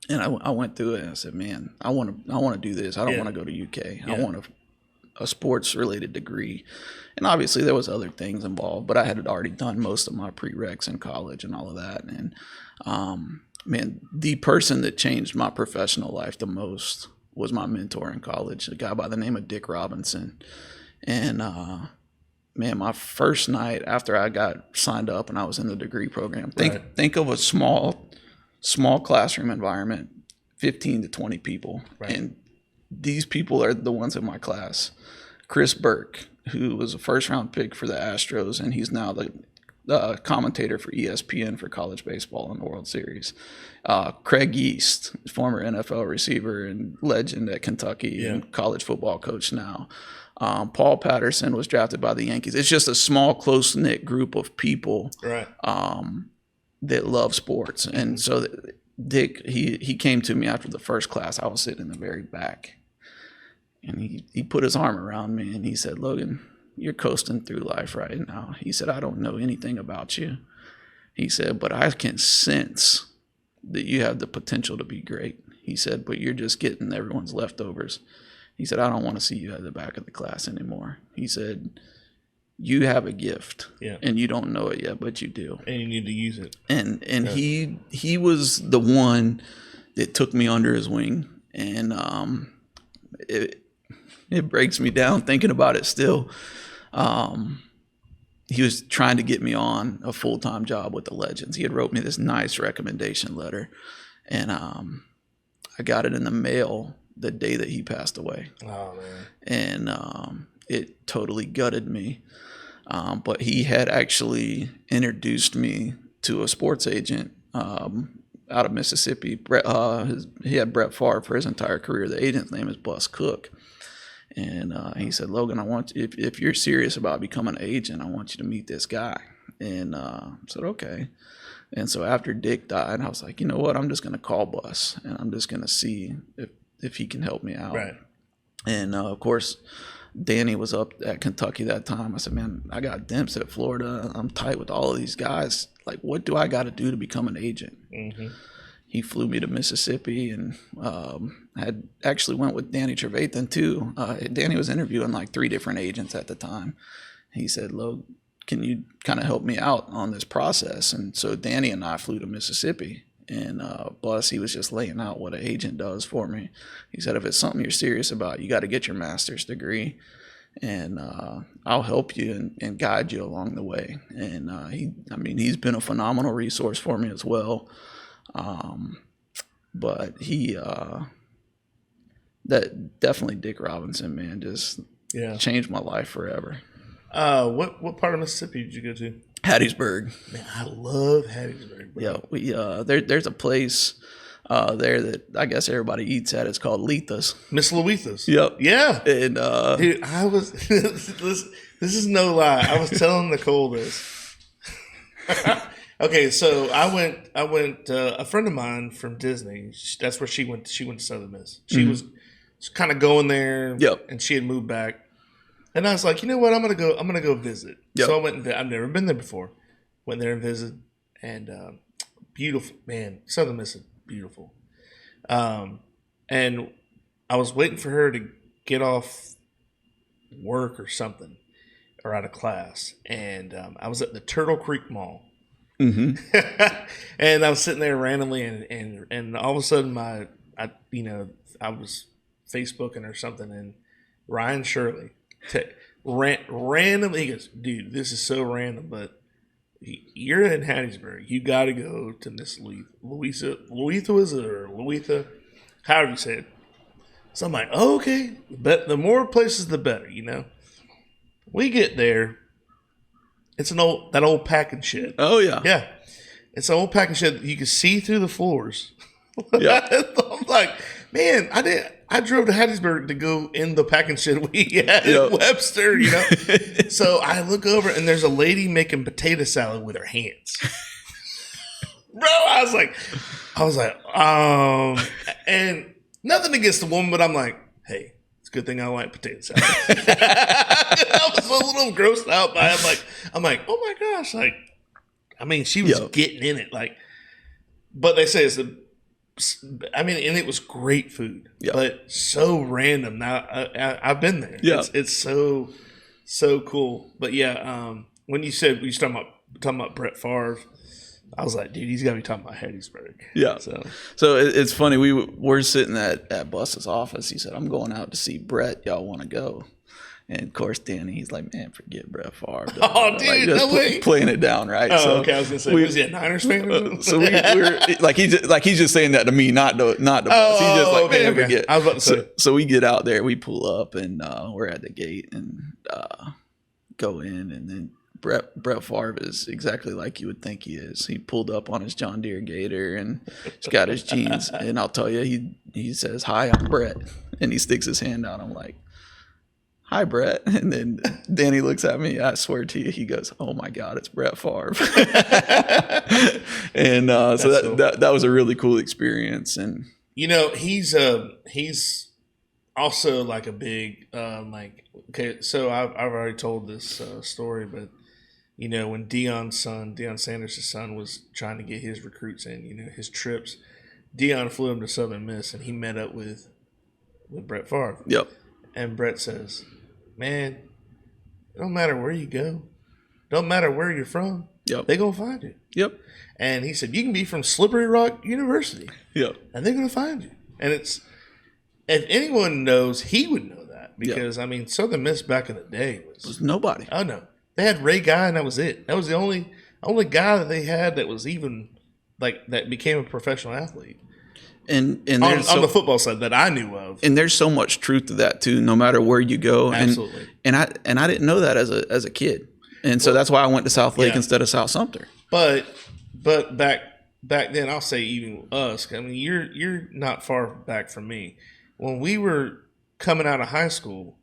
And I went through it, and I said, man, I want to do this. I don't want to go to UK. Yeah. I want a sports-related degree. And obviously there was other things involved, but I had already done most of my prereqs in college and all of that. And, man, the person that changed my professional life the most was my mentor in college, a guy by the name of Dick Robinson. And, man, my first night after I got signed up and I was in the degree program, think of a small classroom environment, 15 to 20 people. Right. And these people are the ones in my class. Chris Burke, who was a first-round pick for the Astros, and he's now the commentator for ESPN for college baseball in the World Series. Craig Yeast, former NFL receiver and legend at Kentucky and college football coach now. Paul Patterson was drafted by the Yankees. It's just a small, close-knit group of people that love sports. And so Dick, he came to me after the first class. I was sitting in the very back. And he put his arm around me, and he said, Logan, you're coasting through life right now. He said, I don't know anything about you. He said, but I can sense that you have the potential to be great. He said, but you're just getting everyone's leftovers. He said, I don't want to see you at the back of the class anymore. He said, you have a gift, and you don't know it yet, but you do. And you need to use it. And he was the one that took me under his wing, and it breaks me down thinking about it still. He was trying to get me on a full-time job with the Legends. He had wrote me this nice recommendation letter, and I got it in the mail the day that he passed away. Oh, man. And it totally gutted me. But he had actually introduced me to a sports agent out of Mississippi. Brett, he had Brett Favre for his entire career. The agent's name is Bus Cook. And he said, Logan, if you're serious about becoming an agent, I want you to meet this guy. And I said, okay. And so after Dick died, I was like, you know what? I'm just going to call Bus, and I'm just going to see if he can help me out. Right. And, of course, Danny was up at Kentucky that time. I said, man, I got Dempsey at Florida. I'm tight with all of these guys. Like, what do I got to do to become an agent? Mm-hmm. He flew me to Mississippi, and had actually went with Danny Trevathan too. Danny was interviewing like 3 different agents at the time. He said, Logan, can you kind of help me out on this process? And so Danny and I flew to Mississippi, and Bus, he was just laying out what an agent does for me. He said, if it's something you're serious about, you got to get your master's degree, and I'll help you and guide you along the way. And he's been a phenomenal resource for me as well. But that definitely Dick Robinson, man, just changed my life forever. What part of Mississippi did you go to? Hattiesburg. Man, I love Hattiesburg, bro. Yeah, there's a place there that I guess everybody eats at. It's called Letha's. Miss Louisa's. Yep. Yeah. And dude, I was this is no lie. I was telling Nicole this. Okay, so I went. A friend of mine from Disney. That's where she went. She went to Southern Miss. She was kind of going there. Yep. And she had moved back. And I was like, you know what? I'm gonna go visit. Yep. So I went. I've never been there before. Went there and visited. And beautiful, man. Southern Miss is beautiful. And I was waiting for her to get off work or something, or out of class. And I was at the Turtle Creek Mall. Mm-hmm. And I was sitting there randomly, and all of a sudden I was Facebooking or something, and Ryan Shirley randomly, he goes, dude, this is so random, but you're in Hattiesburg, you got to go to Miss Louisa was it, or Louisa, however you say it. So I'm like, oh, okay, but the more places the better, you know. We get there. It's that old packing shed. Oh, yeah. Yeah. It's an old packing shed. You can see through the floors. Yeah. I'm like, man, I drove to Hattiesburg to go in the packing shed we had in Webster, you know. So I look over, and there's a lady making potato salad with her hands. Bro, I was like, and nothing against the woman, but I'm like, hey, it's a good thing I like potato salad. I was a little grossed out by it. I'm like, oh my gosh, like, I mean, she was getting in it, like, but they say and it was great food, but so random. Now I've been there. Yeah. It's so cool. But when you said you were talking about Brett Favre, I was like, dude, he's got to be talking about Hattiesburg. Yeah. So it's funny. We're sitting at Bus's office. He said, I'm going out to see Brett. Y'all want to go? And of course, Danny, he's like, man, forget Brett Favre. Oh, dude, no way. Playing it down, right? Oh, okay. I was gonna say, was he a Niners fan? So we're he's just saying that to me, not the Bus. He's just like, man, forget. I was about to say. So we get out there, we pull up, and we're at the gate and go in, and then Brett Favre is exactly like you would think he is. He pulled up on his John Deere Gator, and he's got his jeans. And I'll tell you, he says, "Hi, I'm Brett," and he sticks his hand out. I'm like, hi, Brett. And then Danny looks at me. I swear to you, he goes, oh, my God, it's Brett Favre. And so that was a really cool experience. And you know, he's also like a big okay, so I've already told this story, but you know, when Deion Sanders' son was trying to get his recruits in, you know, his trips, Deion flew him to Southern Miss, and he met up with Brett Favre. Yep. And Brett says, man, it don't matter where you go. Don't matter where you're from. Yep. They're going to find you. Yep. And he said, you can be from Slippery Rock University. Yep. And they're going to find you. And if anyone knows, he would know that. Because, I mean, Southern Miss back in the day was nobody. Oh, no. They had Ray Guy, and that was it. That was the only guy that they had that was even, that became a professional athlete. And on the football side that I knew of, and there's so much truth to that too. No matter where you go, absolutely. And I didn't know that as a kid, and so that's why I went to South Lake instead of South Sumter. But back back then, I'll say even us. I mean, you're not far back from me. When we were coming out of high school,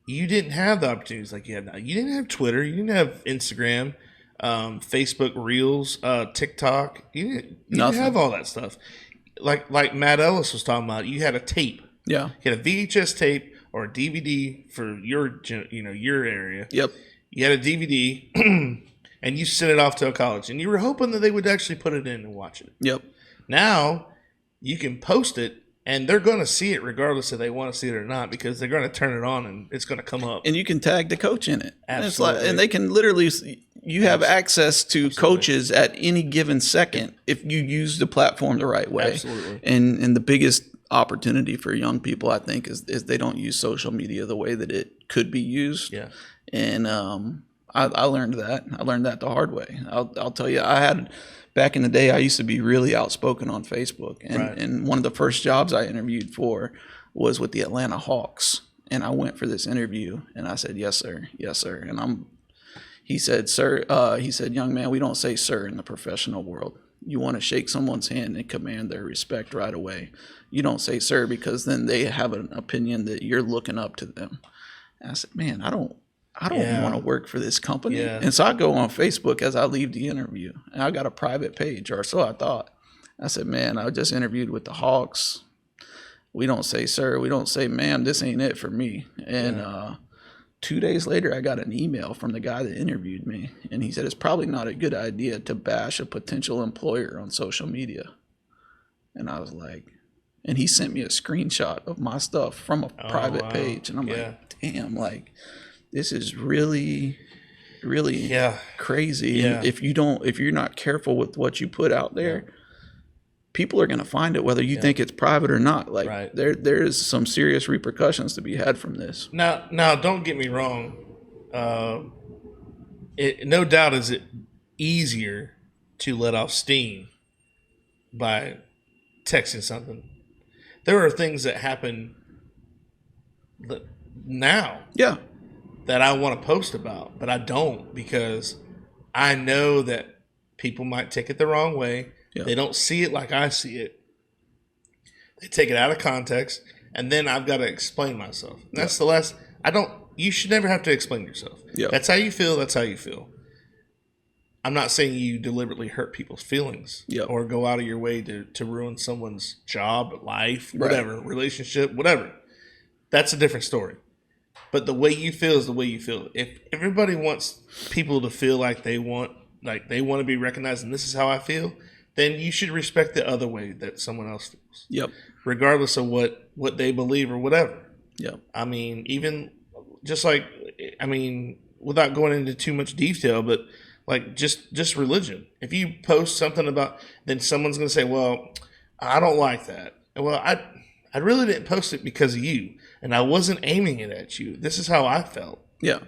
you didn't have the opportunities like you have now. You didn't have Twitter. You didn't have Instagram, Facebook Reels, TikTok. You didn't have all that stuff. Like Matt Ellis was talking about, you had a tape. Yeah. You had a VHS tape or a DVD for your area. Yep. You had a DVD, and you sent it off to a college, and you were hoping that they would actually put it in and watch it. Yep. Now you can post it, and they're going to see it regardless if they want to see it or not, because they're going to turn it on and it's going to come up. And you can tag the coach in it. Absolutely. And they can literally, you have access to coaches at any given second if you use the platform the right way. Absolutely. And the biggest opportunity for young people, I think, is they don't use social media the way that it could be used. Yeah. And I learned that. I learned that the hard way. I'll tell you, back in the day, I used to be really outspoken on Facebook. And one of the first jobs I interviewed for was with the Atlanta Hawks. And I went for this interview, and I said, yes, sir. Yes, sir. And he said, sir, young man, we don't say sir in the professional world. You want to shake someone's hand and command their respect right away. You don't say sir, because then they have an opinion that you're looking up to them. And I said, man, I don't want to work for this company. Yeah. And so I go on Facebook as I leave the interview, and I got a private page, or so I thought. I said, man, I just interviewed with the Hawks. We don't say sir. We don't say ma'am. This ain't it for me. And 2 days later, I got an email from the guy that interviewed me, and he said, it's probably not a good idea to bash a potential employer on social media. And I was like, and he sent me a screenshot of my stuff from a private page. And I'm like, damn, like, this is really, really crazy. Yeah. If you're not careful with what you put out there, people are going to find it, whether you think it's private or not. Like there is some serious repercussions to be had from this. Now, don't get me wrong. No doubt is it easier to let off steam by texting something. There are things that happen now. Yeah. That I want to post about, but I don't, because I know that people might take it the wrong way. Yeah. They don't see it like I see it. They take it out of context, and then I've got to explain myself. And that's the last. You should never have to explain yourself. Yeah. That's how you feel. That's how you feel. I'm not saying you deliberately hurt people's feelings or go out of your way to ruin someone's job, life, whatever, relationship, whatever. That's a different story. But the way you feel is the way you feel. If everybody wants people to feel like they want to be recognized, and this is how I feel, then you should respect the other way that someone else feels. Yep. Regardless of what they believe or whatever. Yep. I mean, even just like, without going into too much detail, but like just religion. If you post something about, then someone's going to say, well, I don't like that. Well, I really didn't post it because of you, and I wasn't aiming it at you. This is how I felt. Yeah.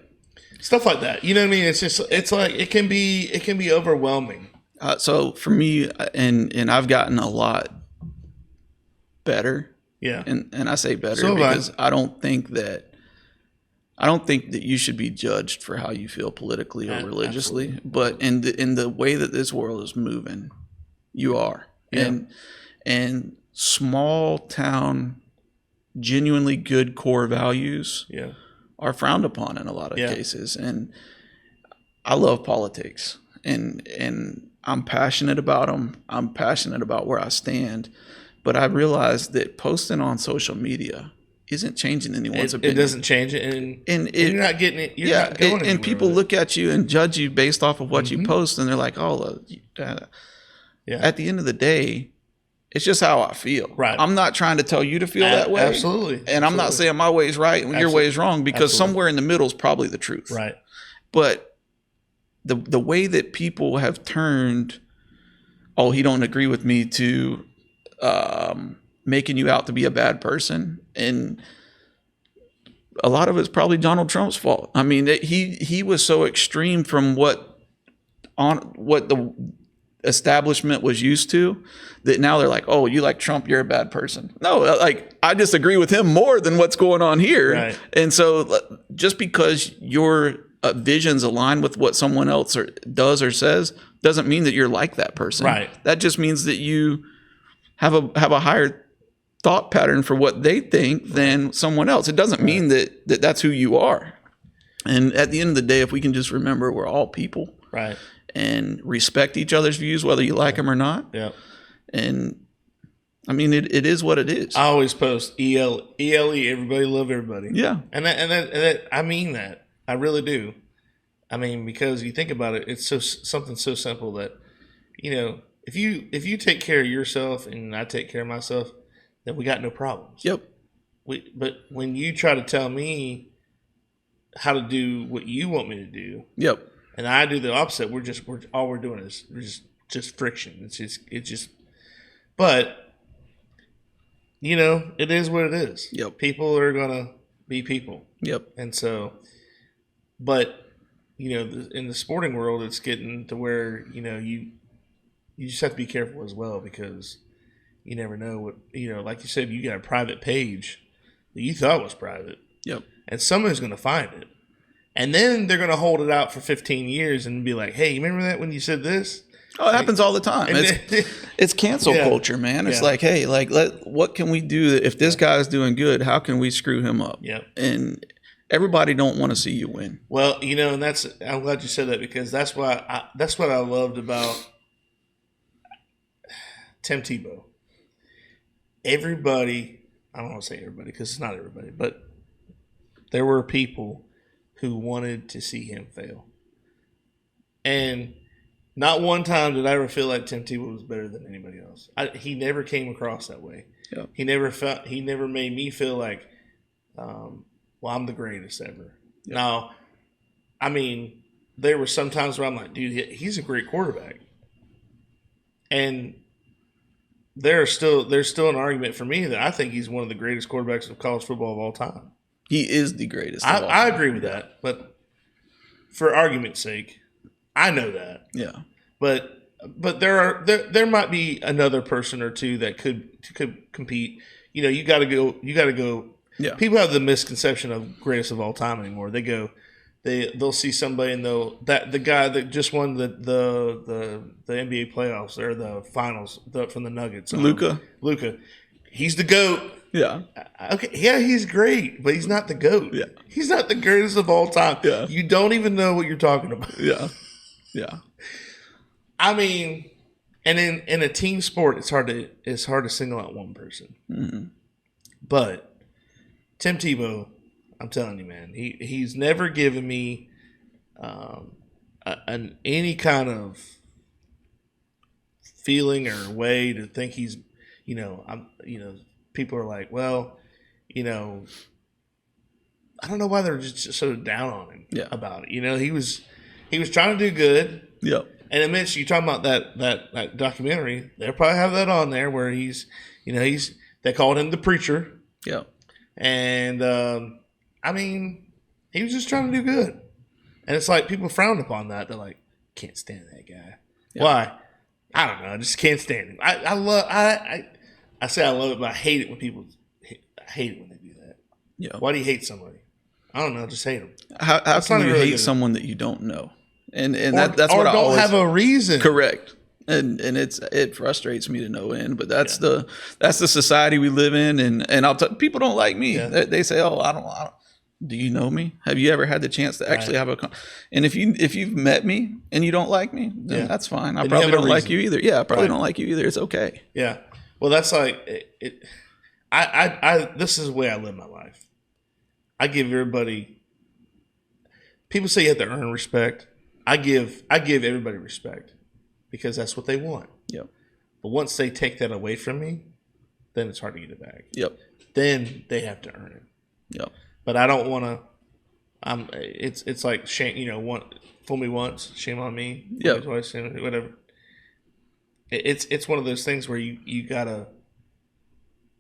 Stuff like that. You know what I mean? It's like it can be overwhelming. So for me, and I've gotten a lot better. Yeah. And I say better because I don't think that you should be judged for how you feel politically or religiously. Absolutely. But in the way that this world is moving, you are. Yeah. And small town, genuinely good core values are frowned upon in a lot of cases. And I love politics, and I'm passionate about them. I'm passionate about where I stand, but I realize that posting on social media isn't changing anyone's opinion. It doesn't change it, and you're not getting it. You're not going and people look at you and judge you based off of what you post, and they're like, "Oh, At the end of the day, it's just how I feel. Right. I'm not trying to tell you to feel that way. Absolutely. And I'm not saying my way is right and your way is wrong, because somewhere in the middle is probably the truth. Right. But the way that people have turned, oh, he don't agree with me, to making you out to be a bad person, and a lot of it's probably Donald Trump's fault. I mean, he was so extreme from what the establishment was used to, that now they're like, oh, you like Trump, you're a bad person. No, like, I disagree with him more than what's going on here. Right. And so just because you're visions align with what someone else does or says, doesn't mean that you're like that person. Right. That just means that you have a higher thought pattern for what they think than someone else. It doesn't mean that that's who you are. And at the end of the day, if we can just remember we're all people, right, and respect each other's views, whether you like them or not. Yeah. And I mean, it is what it is. I always post ELE, everybody love everybody. Yeah. And that I mean that. I really do. I mean, because you think about it, it's something so simple that, you know, if you take care of yourself and I take care of myself, then we got no problems. Yep. But when you try to tell me how to do what you want me to do, yep, and I do the opposite, all we're doing is just friction. It's just, but you know, it is what it is. Yep. People are gonna be people. Yep. And so, but you know, in the sporting world, it's getting to where, you know, you just have to be careful as well, because you never know what, you know, like you said, you got a private page that you thought was private. Yep. And someone's going to find it. And then they're going to hold it out for 15 years and be like, hey, you remember that when you said this? Oh, it happens all the time. It's cancel culture, man. It's like, hey, what can we do if this guy's doing good? How can we screw him up? Yep. And everybody don't want to see you win. Well, you know, and I'm glad you said that, because that's what I loved about Tim Tebow. Everybody, I don't want to say everybody because it's not everybody, but there were people who wanted to see him fail. And not one time did I ever feel like Tim Tebow was better than anybody else. He never came across that way. Yep. He never made me feel like, well, I'm the greatest ever. Yep. Now, I mean, there were some times where I'm like, dude, he's a great quarterback. And there's still an argument for me that I think he's one of the greatest quarterbacks of college football of all time. He is the greatest. I agree with that, but for argument's sake, I know that. Yeah. But there might be another person or two that could compete. You know, you got to go. Yeah. People have the misconception of greatest of all time anymore. They'll see somebody and the guy that just won the NBA playoffs or the finals from the Nuggets. Luka. He's the GOAT. Yeah. Okay. Yeah, he's great, but he's not the GOAT. Yeah. He's not the greatest of all time. Yeah. You don't even know what you're talking about. Yeah. Yeah. I mean, and in a team sport, it's hard to single out one person. Mm-hmm. But Tim Tebow, I'm telling you, man, he's never given me any kind of feeling or way to think he's, people are like, well, I don't know why they're just sort of down on him about it. You know, he was trying to do good. Yeah. And it means you're talking about that documentary. They'll probably have that on there where they called him the preacher. Yeah. And I mean, he was just trying to do good. And it's like people frown upon that. They're like, can't stand that guy. Yeah. Why? I don't know. I just can't stand him. I say I love it, but I hate it when I hate it when they do that. Yeah. Why do you hate somebody? I don't know. Just hate them. How can you hate someone that you don't know? And that's what I always don't have a reason. Correct. And it frustrates me to no end, but that's the society we live in. And people don't like me. Yeah. They say, oh, I don't. Do you know me? Have you ever had the chance to actually have and if you've met me and you don't like me, then that's fine. I probably don't like you either. Yeah, I probably don't like you either. It's okay. Yeah. Well, that's like it. This is the way I live my life. I give everybody. People say you have to earn respect. I give everybody respect because that's what they want. Yep. But once they take that away from me, then it's hard to get it back. Yep. Then they have to earn it. Yep. But I don't want to. It's like shame. Fool me once, shame on me. Yeah. Twice, whatever. It's one of those things where you gotta.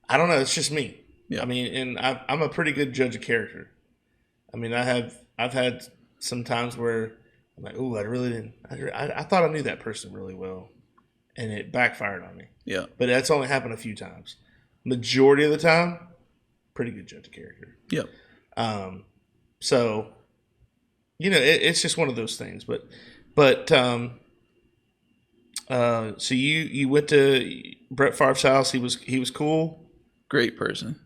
I don't know. It's just me. Yeah. I mean, and I'm a pretty good judge of character. I mean, I've had some times where I'm like, oh, I really didn't. I thought I knew that person really well, and it backfired on me. Yeah. But that's only happened a few times. Majority of the time, pretty good judge of character. Yep. So it's just one of those things. But so you went to Brett Favre's house. He was cool. Great person.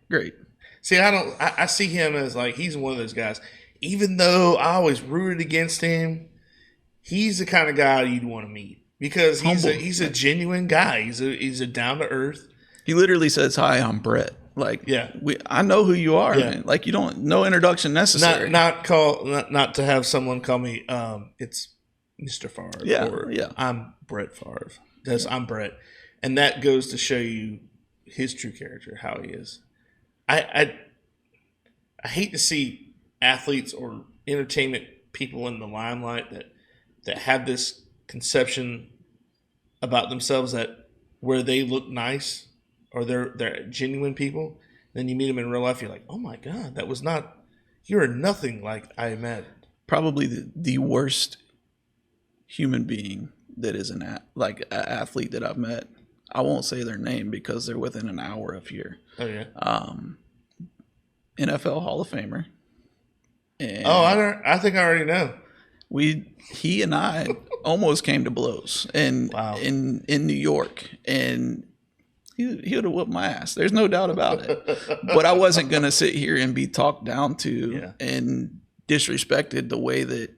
Great. See, I see him as like he's one of those guys. Even though I always rooted against him, he's the kind of guy you'd want to meet because he's a genuine guy. He's a down to earth. He literally says, "Hi, I'm Brett." Like, I know who you are, man. Like, you don't, no introduction necessary. Not to have someone call me, it's Mr. Favre. Yeah. I'm Brett Favre. I'm Brett. And that goes to show you his true character, how he is. I hate to see athletes or entertainment people in the limelight that have this conception about themselves that where they look nice or they're genuine people. Then you meet them in real life, you're like, oh my God, you're nothing like I imagined. Probably the worst human being that is an athlete that I've met. I won't say their name because they're within an hour of here. Oh yeah. NFL Hall of Famer. And I think I already know. He and I almost came to blows in New York, and he would have whooped my ass. There's no doubt about it. But I wasn't gonna sit here and be talked down to and disrespected the way that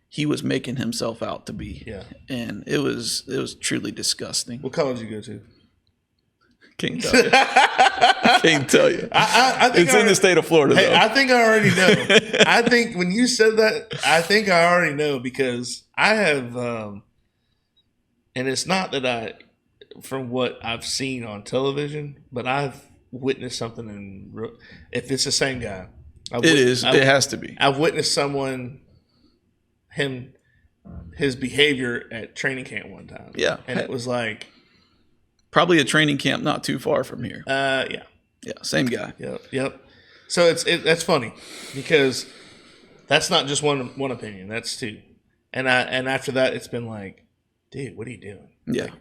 he was making himself out to be. Yeah. And it was truly disgusting. What college did you go to? Can't tell you. Can't tell you. I think it's in the state of Florida, though. I think I already know. I think when you said that, I think I already know because I have, and it's not that from what I've seen on television, but I've witnessed something if it's the same guy. It has to be. I've witnessed his behavior at training camp one time. Yeah. And it was like. Probably a training camp not too far from here. Yeah. Yeah, same guy. Yep. So that's funny because that's not just one opinion. That's two. And after that, it's been like, dude, what are you doing? Yeah.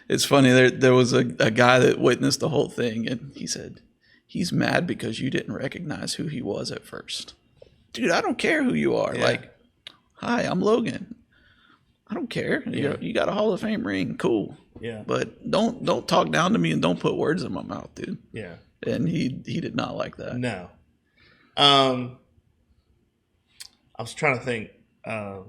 It's funny. There was a guy that witnessed the whole thing, and he said, he's mad because you didn't recognize who he was at first. Dude, I don't care who you are. Yeah. Like, hi, I'm Logan. I don't care. Yeah. You got a Hall of Fame ring. Cool. Yeah. But don't talk down to me and don't put words in my mouth, dude. Yeah. And he did not like that. No. I was trying to think. I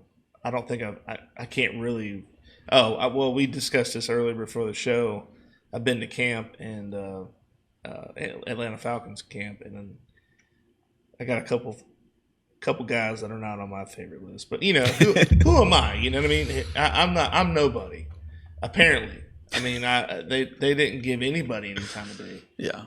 don't think I can't really. Well, we discussed this earlier before the show. I've been to camp and Atlanta Falcons camp, and then I got a couple guys that are not on my favorite list. But who am I? You know what I mean? I'm nobody. Apparently, I mean, they didn't give anybody any time of day. Yeah.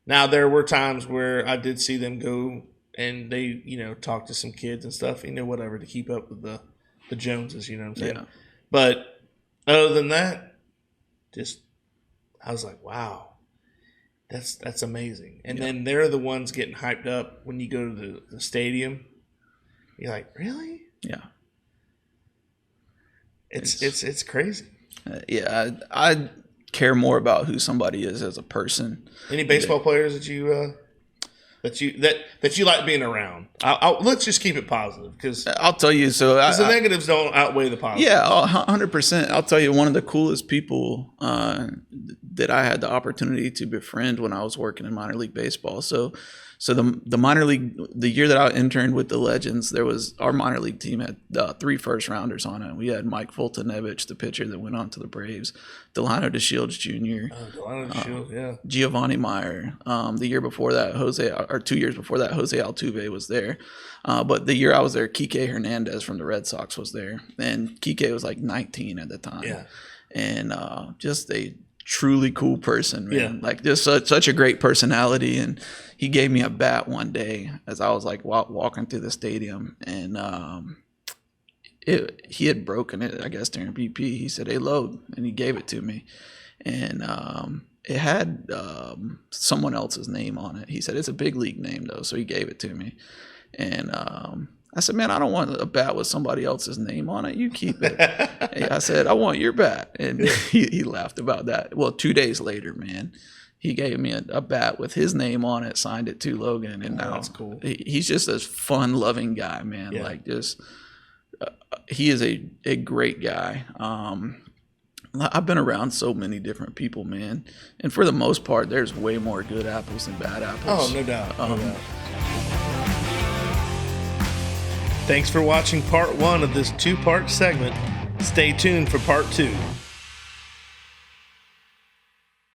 Now there were times where I did see them go and they talk to some kids and stuff. Whatever to keep up with the Joneses. You know what I'm saying? Yeah. But other than that, I was like, wow. That's amazing. And then they're the ones getting hyped up when you go to the stadium. You're like, really? Yeah. It's crazy. I care more about who somebody is as a person. Any baseball players that you like being around? Let's just keep it positive because I'll tell you. So the negatives don't outweigh the positives. Yeah, 100%. I'll tell you, one of the coolest people that I had the opportunity to befriend when I was working in minor league baseball. So the minor league, the year that I interned with the Legends, our minor league team had 3 first-rounders on it. We had Mike Fultonevich, the pitcher that went on to the Braves, Delano DeShields Jr., Delano DeShields, yeah, Giovanni Meyer. The year before that, 2 years before that, Jose Altuve was there. But the year I was there, Kike Hernandez from the Red Sox was there, and Kike was like 19 at the time. Yeah, and just a truly cool person, man. Yeah. Like just such a great personality. And he gave me a bat one day as I was like walking through the stadium, and he had broken it, I guess, during BP. He said, "Hey, load," and he gave it to me, and it had someone else's name on it. He said, "It's a big league name though," so he gave it to me, and I said, "Man, I don't want a bat with somebody else's name on it. You keep it." I said, "I want your bat." And he laughed about that. Well, 2 days later, man, he gave me a bat with his name on it, signed it to Logan, and now that's cool. He's just a fun loving guy, man. Yeah. Like just he is a great guy. I've been around so many different people, man, and for the most part, there's way more good apples than bad apples. Oh, no doubt. No doubt. Thanks for watching part 1 of this 2-part segment. Stay tuned for part 2.